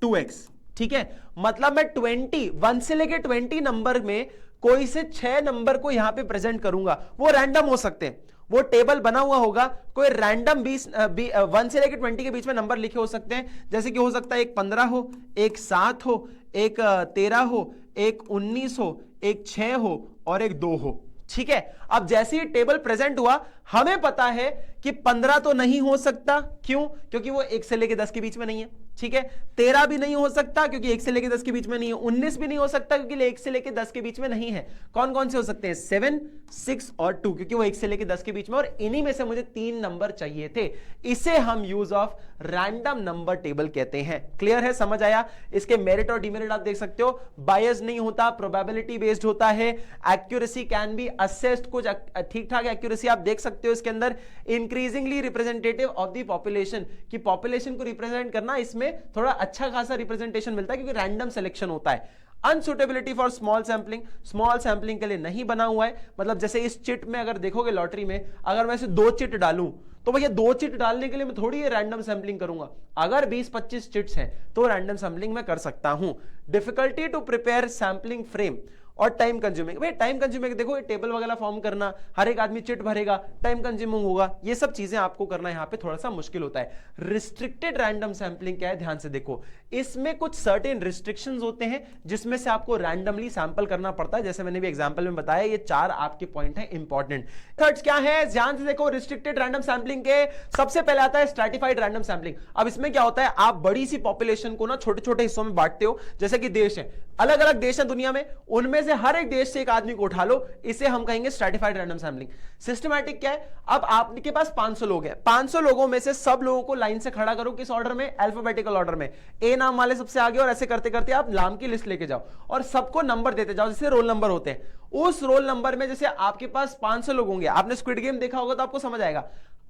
2x, ठीक है। मतलब मैं 1 से लेके 20 नंबर में कोई से 6 नंबर को यहां पे प्रेजेंट करूंगा। वो रैंडम हो सकते हैं, वो टेबल बना हुआ होगा, कोई रैंडम 1 से लेके 20 के बीच में नंबर लिखे हो सकते हैं, जैसे कि हो सकता है एक 15 हो, एक 7 हो, एक 13 हो, एक 19 हो, एक 6 हो और एक 2 हो, ठीक है। अब जैसे ही टेबल प्रेजेंट हुआ, हमें पता है कि 15 तो नहीं हो सकता, क्यों? क्योंकि वो 1 से लेके 10 के बीच में नहीं है, ठीक है। 13 भी नहीं हो सकता क्योंकि 1 से लेके 10 के बीच में नहीं है। 19 भी नहीं हो सकता क्योंकि 1 से लेके 10 के बीच में नहीं है। कौन कौन से हो सकते हैं? 7, 6 और 2, क्योंकि वो 1 से लेके 10 के बीच में, और इन्हीं में से मुझे 3 नंबर चाहिए थे। इसे हम use of random number table कहते हैं। क्लियर है, समझ आया? इसके मेरिट और डिमेरिट आप देख सकते हो। बायस नहीं होता, प्रोबेबिलिटी बेस्ड होता है, एक्यूरेसी कैन बी असेस्ड, कुछ ठीक ठाक एक्यूरेसी आप देख सकते हो इसके अंदर। Increasingly representative of the population, कि पॉपुलेशन को रिप्रेजेंट करना, इसमें थोड़ा अच्छा खासा रिप्रेजेंटेशन मिलता है क्योंकि रैंडम सिलेक्शन होता है। Unsuitability for small sampling, small sampling के लिए नहीं बना हुआ है। मतलब जैसे इस चिट में अगर देखोगे लॉटरी में, अगर मैं इसे 2 चिट डालूं तो भैया 2 चिट डालने के लिए मैं थोड़ी ये रैंडम सैंपलिंग करूंगा। अगर 20-25 चिट्स हैं तो रैंडम सैंपलिंग मैं कर सकता हूं। Difficulty to prepare sampling frame और टाइम कंज्यूमिंग। भाई टाइम कंज्यूमिंग, देखो ये टेबल वगैरह फॉर्म करना, हर एक आदमी चिट भरेगा, टाइम कंज्यूमिंग होगा, ये सब चीजें आपको करना यहां पे थोड़ा सा मुश्किल होता है। रिस्ट्रिक्टेड रैंडम सैंपलिंग क्या है, ध्यान से देखो। इसमें कुछ सर्टेन रिस्ट्रिक्शंस होते हैं जिसमें से आपको रैंडमली सैंपल करना पड़ता है, जैसे मैंने भी एग्जांपल में बताया। ये 4 आपके पॉइंट है इंपॉर्टेंट। थर्ड्स क्या है, ध्यान से देखो। रिस्ट्रिक्टेड रैंडम सैंपलिंग के सबसे पहले आता है स्ट्रैटिफाइड रैंडम सैंपलिंग। अब इसमें क्या होता है, आप बड़ी सी पॉपुलेशन को ना छोटे छोटे हिस्सों में बांटते हो, जैसे कि देश है, अलग अलग देश है दुनिया में, उनमें से हर एक देश से एक आदमी को उठा लो, इसे हम कहेंगे स्ट्रैटिफाइड रैंडम सैंपलिंग। सिस्टमैटिक क्या है, अब आपके पास 500 लोग हैं, 500 लोगों में से सब लोगों को लाइन से खड़ा करो, किस ऑर्डर में? अल्फाबेटिकल ऑर्डर में। ए नाम वाले सबसे आगे, और ऐसे करते करते आप नाम की लिस्ट लेके जाओ और सबको नंबर देते जाओ, जैसे रोल नंबर होते हैं। उस रोल नंबर में जैसे आपके पास 500 लोग होंगे, आपने स्क्विड गेम देखा होगा तो आपको समझ आएगा।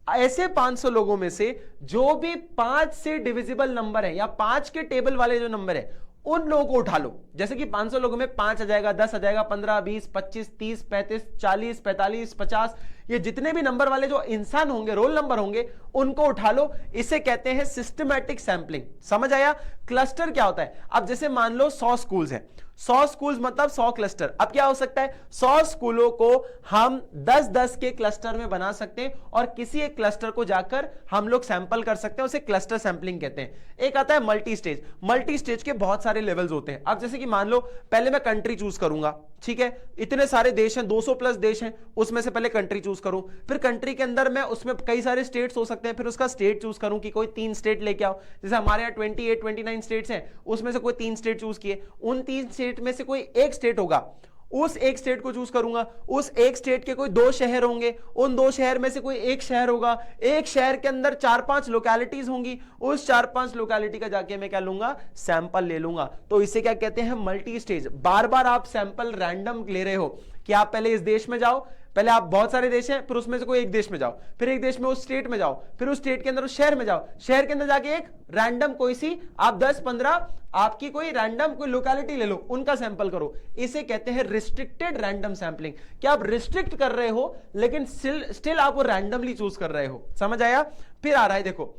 ऐसे 500 लोगों में से जो भी 5 से डिविजिबल नंबर है या 5 के टेबल वाले जो नंबर है, उन लोगों को उठा लो। जैसे कि 500 लोगों में 5 आ जाएगा, 10 आ जाएगा, 15, 20, 25, 30, 35, 40, 45, 50, ये जितने भी नंबर वाले जो इंसान होंगे, रोल नंबर होंगे, उनको उठा लो। इसे कहते हैं सिस्टमैटिक सैंपलिंग। समझ आया? क्लस्टर क्या होता है, अब जैसे मान लो 100 स्कूल्स हैं, 100 स्कूल्स मतलब 100 क्लस्टर। अब क्या हो सकता है, 100 स्कूलों को हम 10-10 के क्लस्टर में बना सकते हैं और किसी एक क्लस्टर को जाकर हम लोग सैंपल कर सकते हैं, उसे क्लस्टर सैंपलिंग कहते हैं। एक आता है मल्टी स्टेज। मल्टी स्टेज के बहुत सारे लेवल्स होते हैं। अब जैसे कि मान लो पहले मैं कंट्री चूज करूंगा, ठीक है, इतने सारे देश हैं, 200 प्लस देश हैं, उसमें से पहले कंट्री चूज करूं, फिर कंट्री के अंदर मैं उसमें कई सारे स्टेट्स हो सकते हैं, फिर उसका स्टेट चूज करूं कि कोई 3 स्टेट लेके आओ। जैसे हमारे यहाँ 28-29 स्टेट्स हैं, उसमें से कोई 3 स्टेट चूज किए, उन 3 स्टेट में से कोई एक स्टेट होगा, उस एक स्टेट को चूज करूंगा। उस एक स्टेट के कोई 2 शहर होंगे, उन 2 शहर में से कोई एक शहर होगा, एक शहर के अंदर 4-5 लोकेलिटीज होंगी, उस 4-5 लोकेलिटी का जाके मैं क्या लूंगा, सैंपल ले लूंगा। तो इसे क्या कहते हैं, मल्टी स्टेज। बार बार आप सैंपल रैंडम ले रहे हो कि आप पहले इस देश में जाओ, पहले आप बहुत सारे देश हैं, फिर उसमें से कोई एक देश में जाओ, फिर एक देश में उस स्टेट में जाओ, फिर उस स्टेट के अंदर उस शहर में जाओ, शहर के अंदर जाके एक रैंडम कोई सी आप 10-15 आपकी कोई रैंडम कोई लोकेलिटी ले लो, उनका सैंपल करो। इसे कहते हैं रिस्ट्रिक्टेड रैंडम सैंपलिंग। क्या आप रिस्ट्रिक्ट कर रहे हो लेकिन स्टिल आप वो रैंडमली चूज कर रहे हो। समझ आया? फिर आ रहा है देखो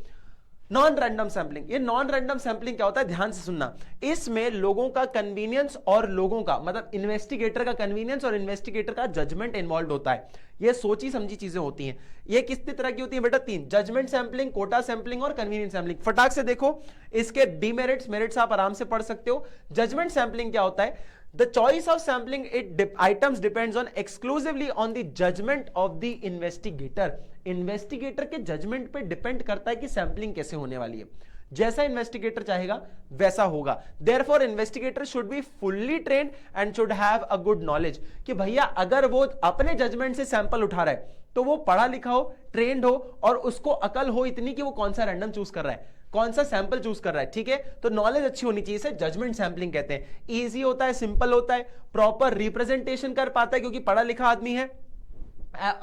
नॉन रैंडम सैंपलिंग। ये नॉन रैंडम सैंपलिंग क्या होता है, ध्यान से सुनना। इसमें लोगों का कन्वीनियंस और लोगों का मतलब इन्वेस्टिगेटर का कन्वीनियंस और इन्वेस्टिगेटर का जजमेंट इन्वॉल्व होता है। ये सोची समझी चीजें होती हैं। ये कितनी तरह की होती है बेटा, 3, जजमेंट सैंपलिंग, कोटा सैंपलिंग और कन्वीनियंस सैंपलिंग। फटाक से देखो इसके डीमेरिट्स मेरिट्स आप आराम से पढ़ सकते हो। जजमेंट सैंपलिंग क्या होता है, The choice of sampling items depends on exclusively on the judgment of the investigator. Investigator के जजमेंट पे डिपेंड करता है कि सैंपलिंग कैसे होने वाली है। जैसा इन्वेस्टिगेटर चाहेगा वैसा होगा। Therefore investigator should be fully trained and should have a good knowledge कि भैया अगर वो अपने जजमेंट से सैंपल उठा रहा है तो वो पढ़ा लिखा हो, ट्रेंड हो और उसको अकल हो इतनी कि वो कौन सा रैंडम चूज कर रहा है, कौन सा सैंपल चूज कर रहा है। ठीक है, तो नॉलेज अच्छी होनी चाहिए, इसे जजमेंट सैंपलिंग कहते हैं। इजी होता है, सिंपल होता है, प्रॉपर रिप्रेजेंटेशन कर पाता है क्योंकि पढ़ा लिखा आदमी है।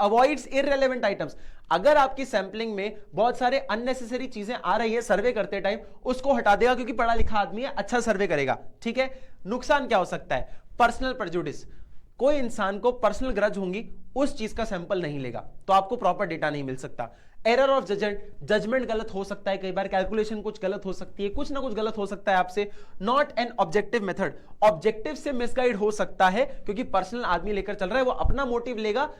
अवॉइड्स इररिलेवेंट आइटम्स, अगर आपकी सैंपलिंग में बहुत सारे अननेसेसरी चीजें आ रही है सर्वे करते टाइम, उसको हटा देगा क्योंकि पढ़ा लिखा आदमी है, अच्छा सर्वे करेगा। ठीक है, नुकसान क्या हो सकता है, पर्सनल प्रेजुडिस, कोई इंसान को पर्सनल ग्रज होंगी, उस चीज का सैंपल नहीं लेगा तो आपको प्रॉपर डेटा नहीं मिल सकता। एरर ऑफ जजमेंट गलत हो सकता है, कई बार कैलकुलेशन कुछ गलत हो सकती है, कुछ ना कुछ गलत हो सकता है आपसे। Not an objective method, objective से मिसगाइड हो सकता है क्योंकि पर्सनल आदमी लेकर चल रहा है, वो अपना मोटिव लेगा,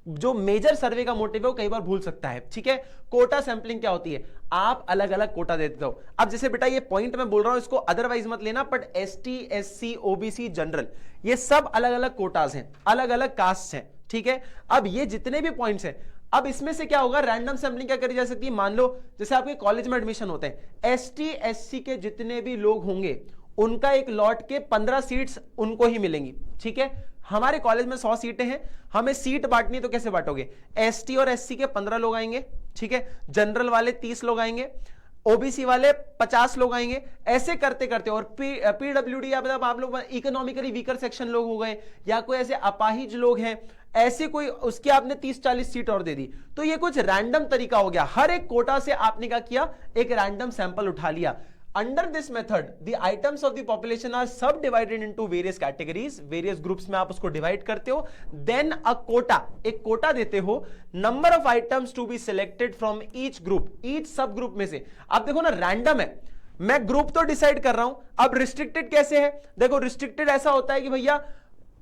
जो मेजर सर्वे का मोटिव है वो कई बार भूल सकता है। ठीक है, कोटा सैंपलिंग क्या होती है, आप अलग अलग कोटा देते हो। अब जैसे बेटा ये पॉइंट मैं बोल रहा हूं इसको अदरवाइज मत लेना, but ST, SC, OBC, general, ये सब अलग अलग कोटास हैं, अलग अलग कास्ट हैं। ठीक है, अब ये जितने भी पॉइंट्स हैं, अब इसमें से क्या होगा, रैंडम सैंपलिंग क्या करी जा सकती है। मान लो जैसे आपके कॉलेज में एडमिशन होते हैं, एसटी, एससी के जितने भी लोग होंगे उनका एक लॉट के 15 सीट्स उनको ही मिलेंगी। ठीक है, हमारे कॉलेज में 100 सीटें हैं, हमें सीट बांटनी तो कैसे बांटोगे, एसटी और एससी के 15 लोग आएंगे, ठीक है, जनरल वाले 30 लोग आएंगे, ओबीसी वाले 50 लोग आएंगे, ऐसे करते करते, और पीडब्ल्यूडी या मतलब आप लोग इकोनॉमिकली वीकर सेक्शन लोग हो गए, या कोई ऐसे अपाहिज लोग हैं, ऐसे कोई, उसकी आपने 30-40 सीट और दे दी। तो ये कुछ रैंडम तरीका हो गया, हर एक कोटा से आपने क्या किया, एक रैंडम सैंपल उठा लिया। Under this method, the items of the population are subdivided into various categories, various groups में आप उसको डिवाइड करते हो, then a quota, एक कोटा देते हो, number of items to be selected from each group, each सब ग्रुप में से। आप देखो ना रैंडम है, मैं ग्रुप तो डिसाइड कर रहा हूं, अब रिस्ट्रिक्टेड कैसे है, देखो रिस्ट्रिक्टेड ऐसा होता है कि भैया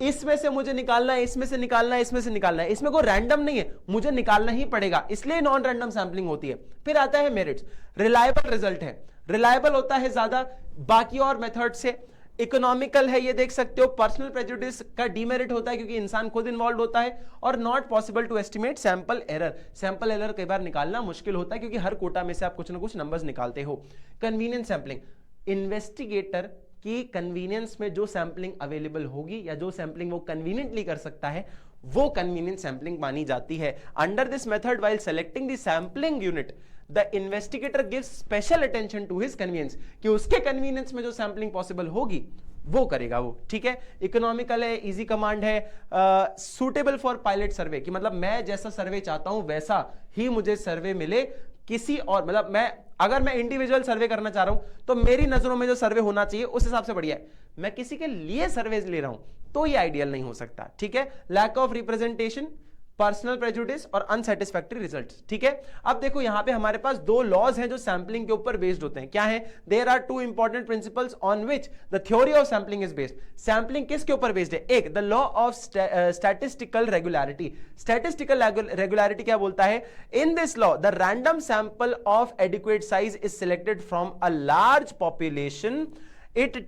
इसमें से मुझे निकालना है, इसमें से निकालना है, इसमें से निकालना है, इसमें कोई रैंडम नहीं है, मुझे निकालना ही पड़ेगा, इसलिए नॉन रैंडम सैंपलिंग होती है। फिर आता है मेरिट्स, रिलायबल रिजल्ट है, रिलायबल होता है ज्यादा बाकी और मेथड से, इकोनॉमिकल है, ये देख सकते हो, पर्सनल प्रेजुडिस का डीमेरिट होता है क्योंकि इंसान खुद इन्वॉल्व होता है, और not possible to estimate sample error, sample error कई बार निकालना मुश्किल होता है क्योंकि हर कोटा में से आप कुछ ना कुछ नंबर्स निकालते हो। कन्वीनियंस सैंपलिंग, इन्वेस्टिगेटर की कन्वीनियंस में जो सैंपलिंग अवेलेबल होगी या जो सैंपलिंग वो कन्वीनियंटली कर सकता है वो कन्वीनियंट सैंपलिंग मानी जाती है। Under this method while selecting the sampling unit the investigator gives special attention to his convenience, कि उसके कन्वीनियंस में जो सैंपलिंग पॉसिबल होगी वो करेगा वो। ठीक है, इकोनॉमिकल है, इजी कमांड है, सूटेबल फॉर पायलट सर्वे, कि मतलब मैं जैसा सर्वे चाहता हूं वैसा ही मुझे सर्वे मिले, किसी और मतलब मैं अगर मैं इंडिविजुअल सर्वे करना चाह रहा हूं तो मेरी नजरों में जो सर्वे होना चाहिए उस हिसाब से बढ़िया है, मैं किसी के लिए सर्वे ले रहा हूं तो ये आइडियल नहीं हो सकता। ठीक है, lack of representation, personal prejudice और अनसैटिस्फैक्टरी रिजल्ट्स। ठीक है, अब देखो यहां पे हमारे पास दो लॉज हैं जो सैंपलिंग के ऊपर बेस्ड होते हैं। क्या है, there are two important principles on which the theory of sampling is based. Sampling किसके ऊपर बेस्ड है, एक the law of statistical regularity. Statistical regularity क्या बोलता है, in this law the random sample of adequate size is selected from a large population, it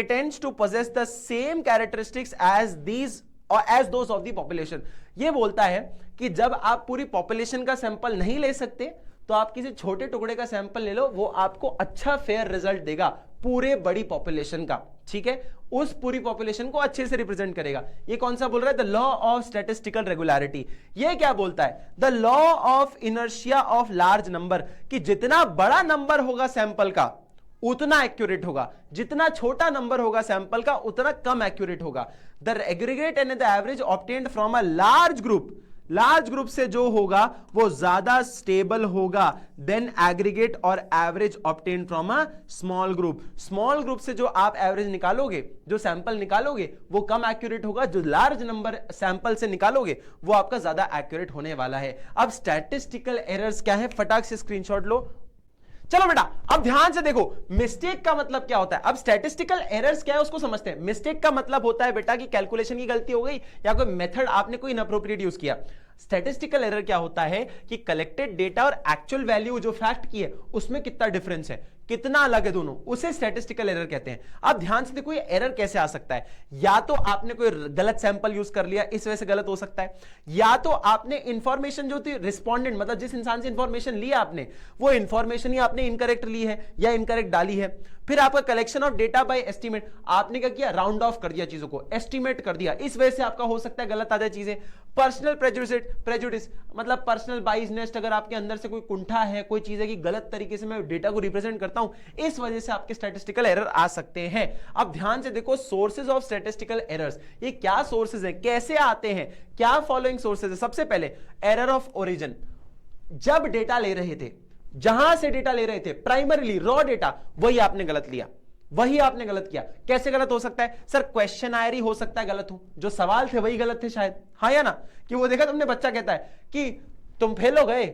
tends to possess the same characteristics as these or as those of the population। ये बोलता है कि जब आप पूरी पॉपुलेशन का sample नहीं ले सकते तो आप किसी छोटे टुकड़े का सैंपल ले लो, वो आपको अच्छा फेयर रिजल्ट देगा पूरे बड़ी पॉपुलेशन का। ठीक है, उस पूरी पॉपुलेशन को अच्छे से रिप्रेजेंट करेगा। ये कौन सा बोल रहा है, the law of statistical regularity. ये क्या बोलता है, the law of inertia of large number, कि जितना बड़ा नंबर होगा सैंपल का उतना एक्यूरेट होगा, जितना छोटा नंबर होगा सैंपल का उतना कम एक्यूरेट होगा। The aggregate and the average obtained from a large group, large group से जो होगा वो ज्यादा स्टेबल होगा देन एग्रीगेट और average obtained from a small group. Small group से जो आप एवरेज निकालोगे, जो सैंपल निकालोगे वो कम एक्यूरेट होगा, जो लार्ज नंबर सैंपल से निकालोगे वो आपका ज्यादा एक्यूरेट होने वाला है। अब स्टैटिस्टिकल एरर्स क्या है, फटाक से स्क्रीनशॉट लो। चलो बेटा अब ध्यान से देखो, मिस्टेक का मतलब क्या होता है। अब स्टैटिस्टिकल एरर्स क्या है उसको समझते हैं। मिस्टेक का मतलब होता है बेटा कि कैलकुलेशन की गलती हो गई या कोई मेथड आपने कोई इनअप्रोप्रिएट यूज किया। स्टैटिस्टिकल एरर क्या होता है कि कलेक्टेड डेटा और एक्चुअल वैल्यू जो फैक्ट की है उसमें कितना डिफरेंस है। कितना अलग है दोनों, उसे स्टैटिस्टिकल एरर कहते हैं। अब ध्यान से देखो ये एरर कैसे आ सकता है, या तो आपने कोई गलत सैंपल यूज कर लिया इस वजह से गलत हो सकता है, या तो आपने इंफॉर्मेशन जो थी रिस्पोंडेंट मतलब जिस इंसान से इंफॉर्मेशन ली आपने वो इंफॉर्मेशन ही आपने इनकरेक्ट ली है या इनकरेक्ट डाली है। फिर आपका collection of data bye estimate, आपने क्या किया, राउंड ऑफ कर दिया चीजों को, एस्टीमेट कर दिया, इस वजह से आपका हो सकता है गलत आ जाए चीजें। पर्सनल प्रेजुडिस मतलब पर्सनल बाइसनेस, अगर आपके अंदर से कोई कुंठा है, कोई चीज है कि गलत तरीके से मैं डेटा को रिप्रेजेंट करता हूं, इस वजह से आपके स्टैटिस्टिकल एरर आ सकते हैं। अब ध्यान से देखो सोर्सेज ऑफ स्टैटिस्टिकल एरर्स, ये क्या सोर्सेज है, कैसे आते हैं, क्या फॉलोइंग सोर्सेज है। सबसे पहले एरर ऑफ ओरिजिन, जब डेटा ले रहे थे, जहां से डेटा ले रहे थे प्राइमरीली रॉ डेटा, वही आपने गलत लिया, वही आपने गलत किया। कैसे गलत हो सकता है सर, क्वेश्चनायर ही हो सकता है गलत हो, जो सवाल थे वही गलत थे शायद, हाँ या ना, कि वो देखा तुमने बच्चा कहता है कि तुम फेल हो गए,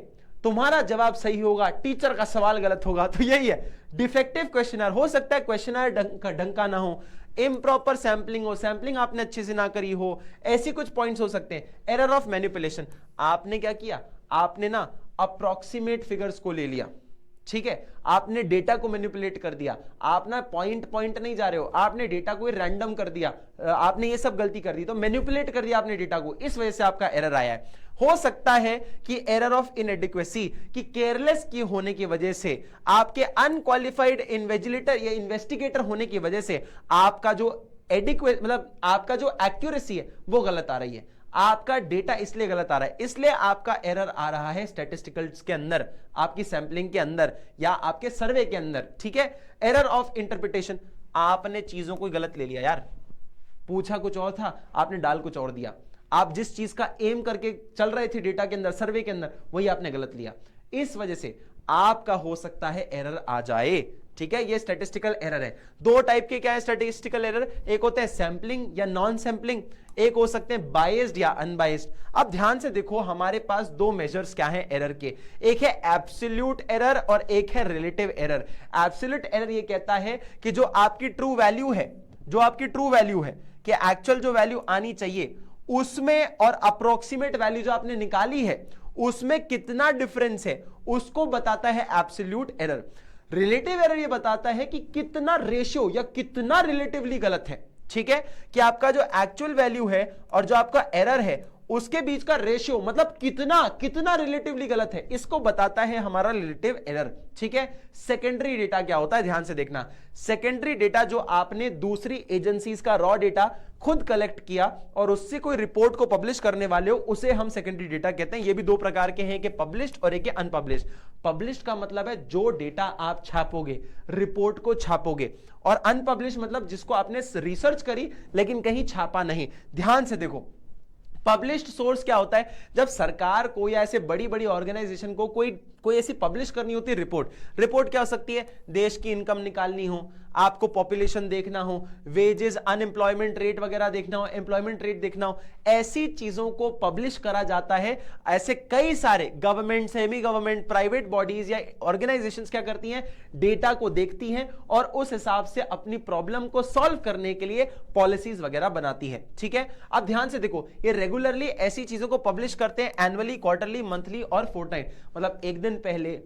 तुम्हारा जवाब सही होगा, टीचर का सवाल गलत होगा, तो यही है डिफेक्टिव क्वेश्चनर। हो सकता है क्वेश्चनर ढंग का ना हो, इम्प्रॉपर सैंपलिंग हो, सैंपलिंग आपने अच्छे से ना करी हो, ऐसी कुछ पॉइंट्स हो सकते हैं। एरर ऑफ मैनिपुलेशन, आपने क्या किया, आपने ना अप्रॉक्सीमेट फिगर्स को ले लिया, ठीक है, आपने डेटा को मैनिपुलेट कर दिया, आप ना पॉइंट नहीं जा रहे हो, आपने डेटा को रैंडम कर दिया, आपने ये सब गलती कर दी, तो मैनिपुलेट कर दिया आपने डेटा को, इस वजह से आपका एरर आया है। हो सकता है कि एरर ऑफ इनएडिक्वेसी, कि केयरलेस की होने की वजह से, आपके अनक्वालिफाइड इन्वेजिलेटर या इन्वेस्टिगेटर होने की वजह से आपका जो एडिक्वेट मतलब आपका जो एक्यूरेसी है वो गलत आ रही है, आपका डेटा इसलिए गलत आ रहा है, इसलिए आपका एरर आ रहा है स्टैटिस्टिकल्स के अंदर, आपकी सैंपलिंग के अंदर या आपके सर्वे के अंदर, ठीक है। एरर ऑफ इंटरप्रिटेशन, आपने चीजों को गलत ले लिया यार, पूछा कुछ और था, आपने डाल कुछ और दिया, आप जिस चीज का एम करके चल रहे थे डेटा के अंदर, सर्वे के अंदर, वही आपने गलत लिया, इस वजह से आपका हो सकता है एरर आ जाए, ठीक है। ये स्टैटिस्टिकल एरर है। दो टाइप के क्या है स्टैटिस्टिकल एरर, एक होते हैं सैंपलिंग या नॉन सैंपलिंग, एक हो सकते हैं बायस्ड या अनबायस्ड। अब ध्यान से देखो हमारे पास दो मेजर्स क्या हैं एरर के, एक है एब्सोल्यूट एरर और एक है रिलेटिव एरर। एब्सोल्यूट एरर ये कहता है कि जो आपकी ट्रू वैल्यू है, जो आपकी ट्रू वैल्यू है कि एक्चुअल जो वैल्यू आनी चाहिए उसमें और अप्रोक्सीमेट वैल्यू जो आपने निकाली है उसमें कितना डिफरेंस है, उसको बताता है एब्सोल्यूट एरर। रिलेटिव एरर ये बताता है कि कितना रेशियो या कितना रिलेटिवली गलत है, ठीक है, कि आपका जो एक्चुअल वैल्यू है और जो आपका एरर है उसके बीच का रेशियो मतलब कितना रिलेटिवली गलत है, इसको बताता है हमारा रिलेटिव एरर, ठीक है। सेकेंडरी डेटा क्या होता है, ध्यान से देखना, सेकेंडरी डेटा जो आपने दूसरी एजेंसीज का रॉ डेटा खुद कलेक्ट किया और उससे कोई रिपोर्ट को पब्लिश करने वाले हो, उसे हम सेकेंडरी डेटा कहते हैं। ये भी दो प्रकार के हैं, एक पब्लिश्ड और एक अनपब्लिश्ड। पब्लिश्ड का मतलब है जो डेटा आप छापोगे, रिपोर्ट को छापोगे, और अनपब्लिश्ड मतलब जिसको आपने रिसर्च करी लेकिन कहीं छापा नहीं। ध्यान से देखो पब्लिश्ड सोर्स क्या होता है, जब सरकार को या ऐसे बड़ी बड़ी ऑर्गेनाइजेशन को कोई ऐसी पब्लिश करनी होती है रिपोर्ट क्या हो सकती है, देश की इनकम निकालनी हो, आपको पॉपुलेशन देखना हो, वेजेस, अनएम्प्लॉयमेंट रेट वगैरह देखना हो, एम्प्लॉयमेंट रेट देखना हो, ऐसी चीजों को पब्लिश करा जाता है। ऐसे कई सारे government, semi government, private bodies या ऑर्गेनाइजेशंस क्या करती हैं, डेटा को देखती हैं और उस हिसाब से अपनी प्रॉब्लम को सॉल्व करने के लिए पॉलिसीज वगैरह बनाती है, ठीक है। अब ध्यान से देखो ये रेगुलरली ऐसी चीजों को पब्लिश करते हैं, एनुअली, क्वार्टरली, मंथली और फोर्टनाइट, मतलब एक दिन पहले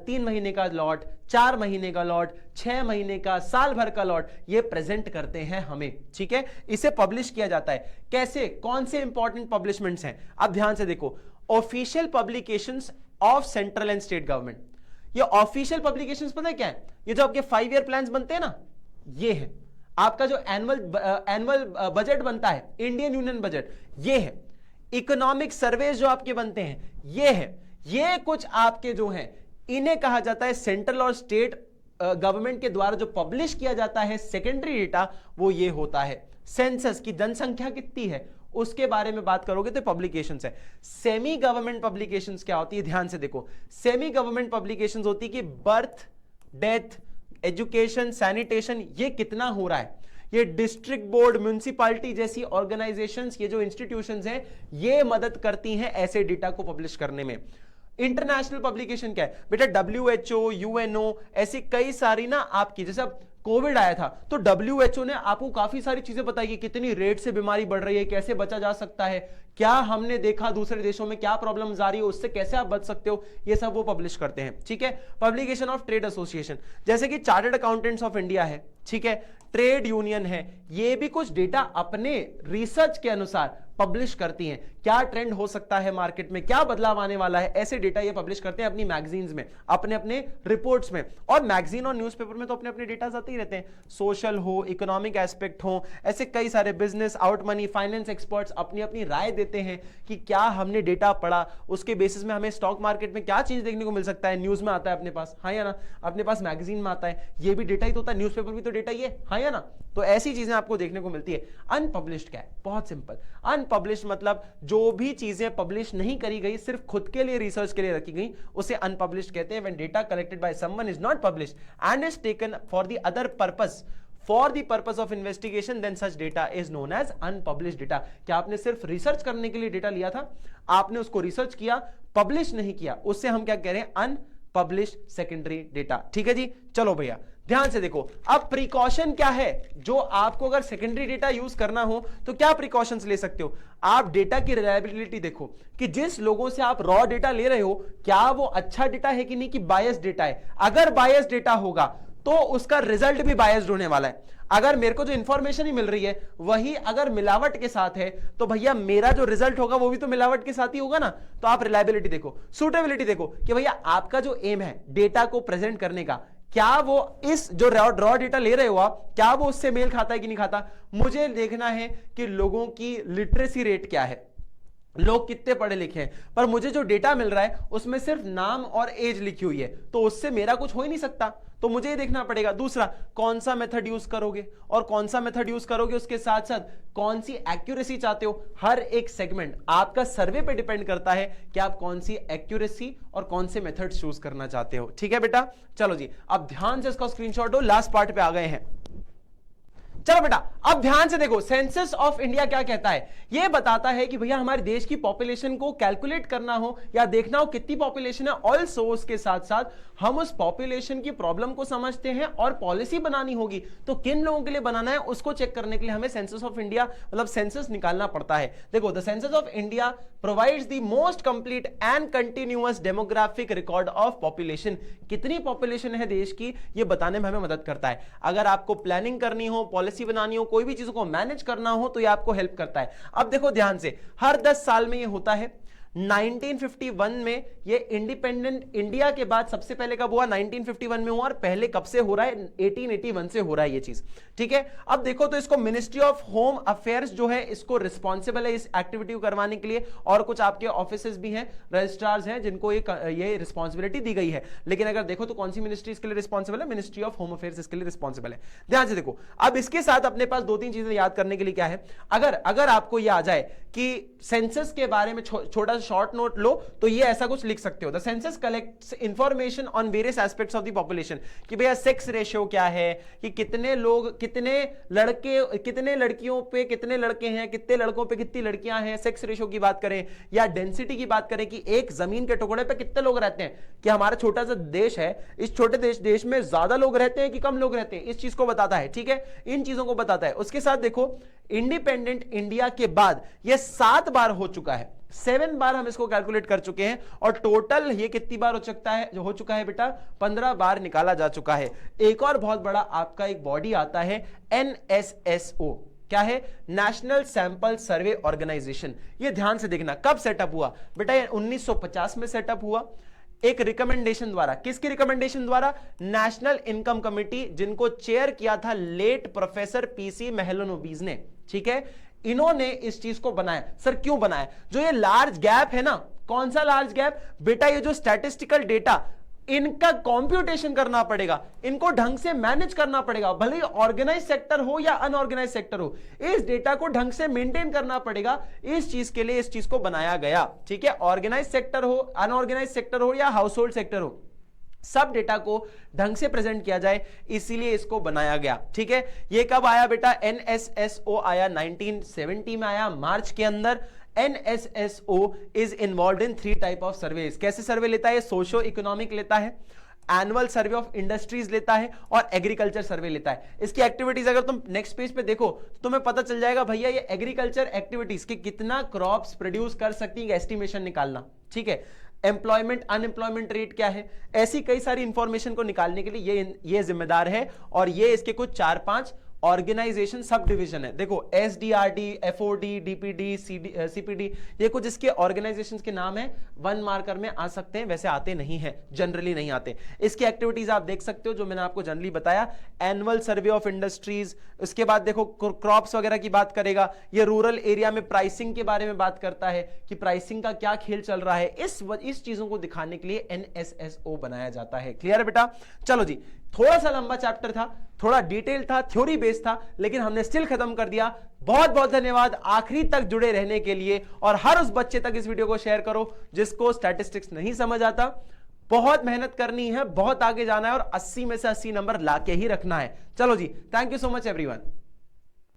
3 महीने का लॉट, 4 महीने का लॉट, 6 महीने का, साल भर का लॉट, ये प्रेजेंट करते हैं हमें, ठीक है। इसे पब्लिश किया जाता है। कैसे, कौन से इंपॉर्टेंट पब्लिशमेंट्स हैं, अब ध्यान से देखो, official publications of central and state government. ये ऑफिशियल पब्लिकेशंस पता है क्या है, ये जो आपके 5 ईयर प्लान्स बनते हैं ना, ये है आपका जो एनुअल बजट बनता है, इंडियन यूनियन बजट, ये है। इकोनॉमिक सर्वेज जो आपके बनते हैं, ये है। ये कुछ आपके जो हैं इन्हें कहा जाता है सेंट्रल और स्टेट गवर्नमेंट के द्वारा जो पब्लिश किया जाता है सेकेंडरी डेटा, वो ये होता है। सेंसस की जनसंख्या कितनी है उसके बारे में बात करोगे तो पब्लिकेशंस है। सेमी गवर्नमेंट पब्लिकेशंस क्या होती है, ध्यान से देखो, सेमी गवर्नमेंट पब्लिकेशंस होती है कि बर्थ, डेथ, एजुकेशन, सैनिटेशन, ये कितना हो रहा है, ये डिस्ट्रिक्ट बोर्ड, म्युनिसिपैलिटी जैसी ऑर्गेनाइजेशंस, ये जो इंस्टीट्यूशंस हैं, ये मदद करती हैं ऐसे डेटा को पब्लिश करने में। इंटरनेशनल पब्लिकेशन क्या है बेटा, WHO, UNO, ऐसी कई सारी ना आपकी, जैसे कोविड आया था तो WHO ने आपको काफी सारी चीजें बताई कि कितनी रेट से बीमारी बढ़ रही है, कैसे बचा जा सकता है, क्या हमने देखा दूसरे देशों में क्या प्रॉब्लम्स आ रही है, उससे कैसे आप बच सकते हो, ये सब वो पब्लिश करते हैं। ठीक है, पब्लिकेशन ऑफ ट्रेड एसोसिएशन, जैसे कि चार्टर्ड अकाउंटेंट्स ऑफ इंडिया है, ठीक है, ट्रेड यूनियन है, ये भी कुछ डेटा अपने रिसर्च के अनुसार पब्लिश करती हैं, क्या ट्रेंड हो सकता है मार्केट में, क्या बदलाव आने वाला है, ऐसे डेटा ये पब्लिश करते हैं अपनी मैगजीन्स में, अपने अपने रिपोर्ट्स में। और मैगजीन और न्यूज़पेपर में तो अपने अपने डेटा आते ही रहते हैं, सोशल हो, इकोनॉमिक एस्पेक्ट हो, ऐसे कई सारे business, out money, finance experts अपनी अपनी राय देते हैं कि क्या हमने डेटा पढ़ा, उसके बेसिस में हमें स्टॉक मार्केट में क्या चीज देखने को मिल सकता है। न्यूज में आता है अपने पास, हाँ या ना, अपने पास मैगजीन में आता है, ये भी डेटा ही तो होता है, न्यूज़पेपर भी तो डेटा ही है, हाँ या ना। तो ऐसी चीजें आपको देखने को मिलती है। अनपब्लिश्ड क्या है? बहुत सिंपल, अनपब्लिश्ड मतलब जो भी चीजें पब्लिश नहीं करी गई, सिर्फ खुद के लिए रिसर्च के लिए रखी गई, उसे अनपब्लिश्ड कहते हैं। When data collected by someone is not published and is taken for the other purpose, for the purpose of investigation, then such data is known as unpublished data. क्या आपने सिर्फ रिसर्च करने के लिए डेटा लिया था, आपने उसको रिसर्च किया, पब्लिश नहीं किया, उससे हम क्या कह रहे हैं? Unpublished secondary data. ठीक है जी, चलो भैया ध्यान से देखो। अब प्रिकॉशन क्या है जो आपको अगर सेकेंडरी डेटा यूज करना हो तो क्या प्रिकॉशंस ले सकते हो आप? डेटा की रिलायबिलिटी देखो कि जिस लोगों से आप रॉ डेटा ले रहे हो क्या वो अच्छा डेटा है कि नहीं, कि बायस डेटा है। अगर बायस डेटा होगा तो उसका रिजल्ट भी बायस्ड होने वाला है। अगर मेरे को जो इंफॉर्मेशन ही मिल रही है वही अगर मिलावट के साथ है तो भैया मेरा जो रिजल्ट होगा वो भी तो मिलावट के साथ ही होगा ना। तो आप रिलायबिलिटी देखो, सूटेबिलिटी देखो कि भैया आपका जो एम है डेटा को प्रेजेंट करने का, क्या वो इस जो रॉ डेटा ले रहे हो आप, क्या वो उससे मेल खाता है कि नहीं खाता। मुझे देखना है कि लोगों की लिटरेसी रेट क्या है, लोग कितने पढ़े लिखे हैं, पर मुझे जो डेटा मिल रहा है उसमें सिर्फ नाम और एज लिखी हुई है, तो उससे मेरा कुछ हो ही नहीं सकता। तो मुझे ये देखना पड़ेगा। दूसरा, कौन सा मेथड यूज करोगे, और कौन सा मेथड यूज करोगे उसके साथ साथ कौन सी एक्यूरेसी चाहते हो। हर एक सेगमेंट आपका सर्वे पे डिपेंड करता है कि आप कौन सी एक्यूरेसी और कौन से मेथड चूज करना चाहते हो। ठीक है बेटा, चलो जी अब ध्यान से इसका स्क्रीनशॉट लो, लास्ट पार्ट पे आ गए हैं। चलो बेटा अब ध्यान से देखो, सेंसस ऑफ इंडिया क्या कहता है? यह बताता है कि भैया हमारे देश की पॉपुलेशन को कैलकुलेट करना हो या देखना हो कितनी पॉपुलेशन है, ऑल्सो उसके साथ साथ हम उस पॉपुलेशन की प्रॉब्लम को समझते हैं और पॉलिसी बनानी होगी तो किन लोगों के लिए बनाना है उसको चेक करने के लिए हमें सेंसस ऑफ इंडिया मतलब सेंसस निकालना पड़ता है। देखो, the census of India provides the most complete and continuous demographic record of population. कितनी पॉपुलेशन है देश की ये बताने में हमें मदद करता है। अगर आपको प्लानिंग करनी हो, पॉलिसी बनानी हो, कोई भी चीजों को मैनेज करना हो तो ये आपको हेल्प करता है। अब देखो ध्यान से, हर 10 साल में ये होता है। 1951 में ये इंडिपेंडेंट इंडिया के बाद सबसे पहले कब हुआ? 1951 में हुआ। और पहले कब से हो रहा है? 1881 से हो रहा है ये चीज। ठीक है, अब देखो तो इसको मिनिस्ट्री ऑफ होम अफेयर्स जो है इसको रिस्पॉन्सिबल है इस एक्टिविटी को करवाने के लिए, और कुछ आपके ऑफिसेस भी हैं, रजिस्ट्रार्स हैं जिनको ये रिस्पॉन्सिबिलिटी दी गई है। लेकिन अगर देखो तो कौन सी मिनिस्ट्री इसके लिए रिस्पॉन्सिबल है? मिनिस्ट्री ऑफ होम अफेयर्स इसके लिए रिस्पॉन्सिबल है। ध्यान से देखो, अब इसके साथ अपने पास 2-3 चीजें याद करने के लिए क्या है। अगर आपको यह आ जाए कि सेंसस के बारे में छोटा सा शॉर्ट नोट लो तो ये ऐसा कुछ लिख सकते हो। The census collects information on various aspects of the population, कि भैया सेक्स रेशियो क्या है, कि कितने लोग, कितने लड़के, कितने लड़कियों पे कितने लड़के हैं, कितने लड़कों पे कितनी लड़कियां हैं, सेक्स रेशियो की बात करें या डेंसिटी की बात करें कि एक जमीन के टुकड़े पे कितने लोग रहते हैं, कि हमारा छोटा सा देश है, इस छोटे देश में ज्यादा लोग रहते हैं कि कम लोग रहते हैं, इस चीज को बताता है। ठीक है, इन चीजों को बताता है। उसके साथ देखो, इंडिपेंडेंट इंडिया के बाद यह 7 बार हो चुका है, 7 बार हम इसको कैलकुलेट कर चुके हैं, और टोटल ये कितनी बार हो सकता है, जो हो चुका है बेटा 15 बार निकाला जा चुका है। एक और बहुत बड़ा आपका एक बॉडी आता है NSSO, क्या है? National sample survey organisation. ये ध्यान से देखना, कब सेटअप हुआ बेटा? ये 1950 में सेटअप हुआ, एक रिकमेंडेशन द्वारा। किसकी रिकमेंडेशन द्वारा? नेशनल इनकम कमिटी, जिनको चेयर किया था लेट प्रोफेसर PC मेहलोनोबिस ने। ठीक है, इन्होंने इस चीज को बनाया। सर क्यों बनाया? जो ये लार्ज गैप है ना, कौन सा लार्ज गैप बेटा? ये जो स्टैटिस्टिकल डेटा, इनका कंप्यूटेशन करना पड़ेगा, इनको ढंग से मैनेज करना पड़ेगा, भले ही ऑर्गेनाइज सेक्टर हो या अनऑर्गेनाइज सेक्टर हो, इस डेटा को ढंग से मेंटेन करना पड़ेगा। इस चीज के लिए इस चीज को बनाया गया। ठीक है, ऑर्गेनाइज सेक्टर हो, अनऑर्गेनाइज सेक्टर हो या हाउस होल्ड सेक्टर हो, सब डेटा को ढंग से प्रेजेंट किया जाए, इसीलिए इसको बनाया गया। ठीक है, ये कब आया बेटा? NSSO आया 1970 में, आया मार्च के अंदर। NSSO is involved in 3 type of surveys। कैसे सर्वे लेता है? सोशो इकोनॉमिक लेता है, एनुअल सर्वे ऑफ इंडस्ट्रीज लेता है और एग्रीकल्चर सर्वे लेता है। इसकी एक्टिविटीज अगर तुम नेक्स्ट पेज पे देखो तो तुम्हें पता चल जाएगा भैया ये एग्रीकल्चर एक्टिविटीज के कितना क्रॉप्स प्रोड्यूस कर सकती है, एस्टिमेशन निकालना, ठीक है। एम्प्लॉयमेंट अनएम्प्लॉयमेंट रेट क्या है, ऐसी कई सारी इंफॉर्मेशन को निकालने के लिए ये जिम्मेदार है। और ये इसके कुछ 4-5 ऑर्गेनाइजेशन सब डिवीजन है। देखो एसडीआरडी, एफओडी, डीपीडी, सीपीडी, ये कुछ इसके ऑर्गेनाइजेशंस के नाम है। 1 मार्कर में आ सकते हैं, वैसे आते नहीं हैं, जनरली नहीं आते। इसकी एक्टिविटीज आप देख सकते हो जो मैंने आपको जनरली बताया, एनुअल सर्वे ऑफ इंडस्ट्रीज। उसके बाद देखो क्रॉप्स वगैरह की बात करेगा, ये रूरल एरिया में प्राइसिंग के बारे में बात करता है कि प्राइसिंग का क्या खेल चल रहा है। इस चीजों को दिखाने के लिए एनएसएसओ बनाया जाता है। क्लियर है बेटा? चलो जी, थोड़ा सा लंबा चैप्टर था, थोड़ा डिटेल था, थ्योरी बेस्ड था, लेकिन हमने स्टिल खत्म कर दिया। बहुत बहुत धन्यवाद आखिरी तक जुड़े रहने के लिए। और हर उस बच्चे तक इस वीडियो को शेयर करो जिसको स्टैटिस्टिक्स नहीं समझ आता। बहुत मेहनत करनी है, बहुत आगे जाना है और 80 में से 80 नंबर लाके ही रखना है। चलो जी, thank you so much everyone.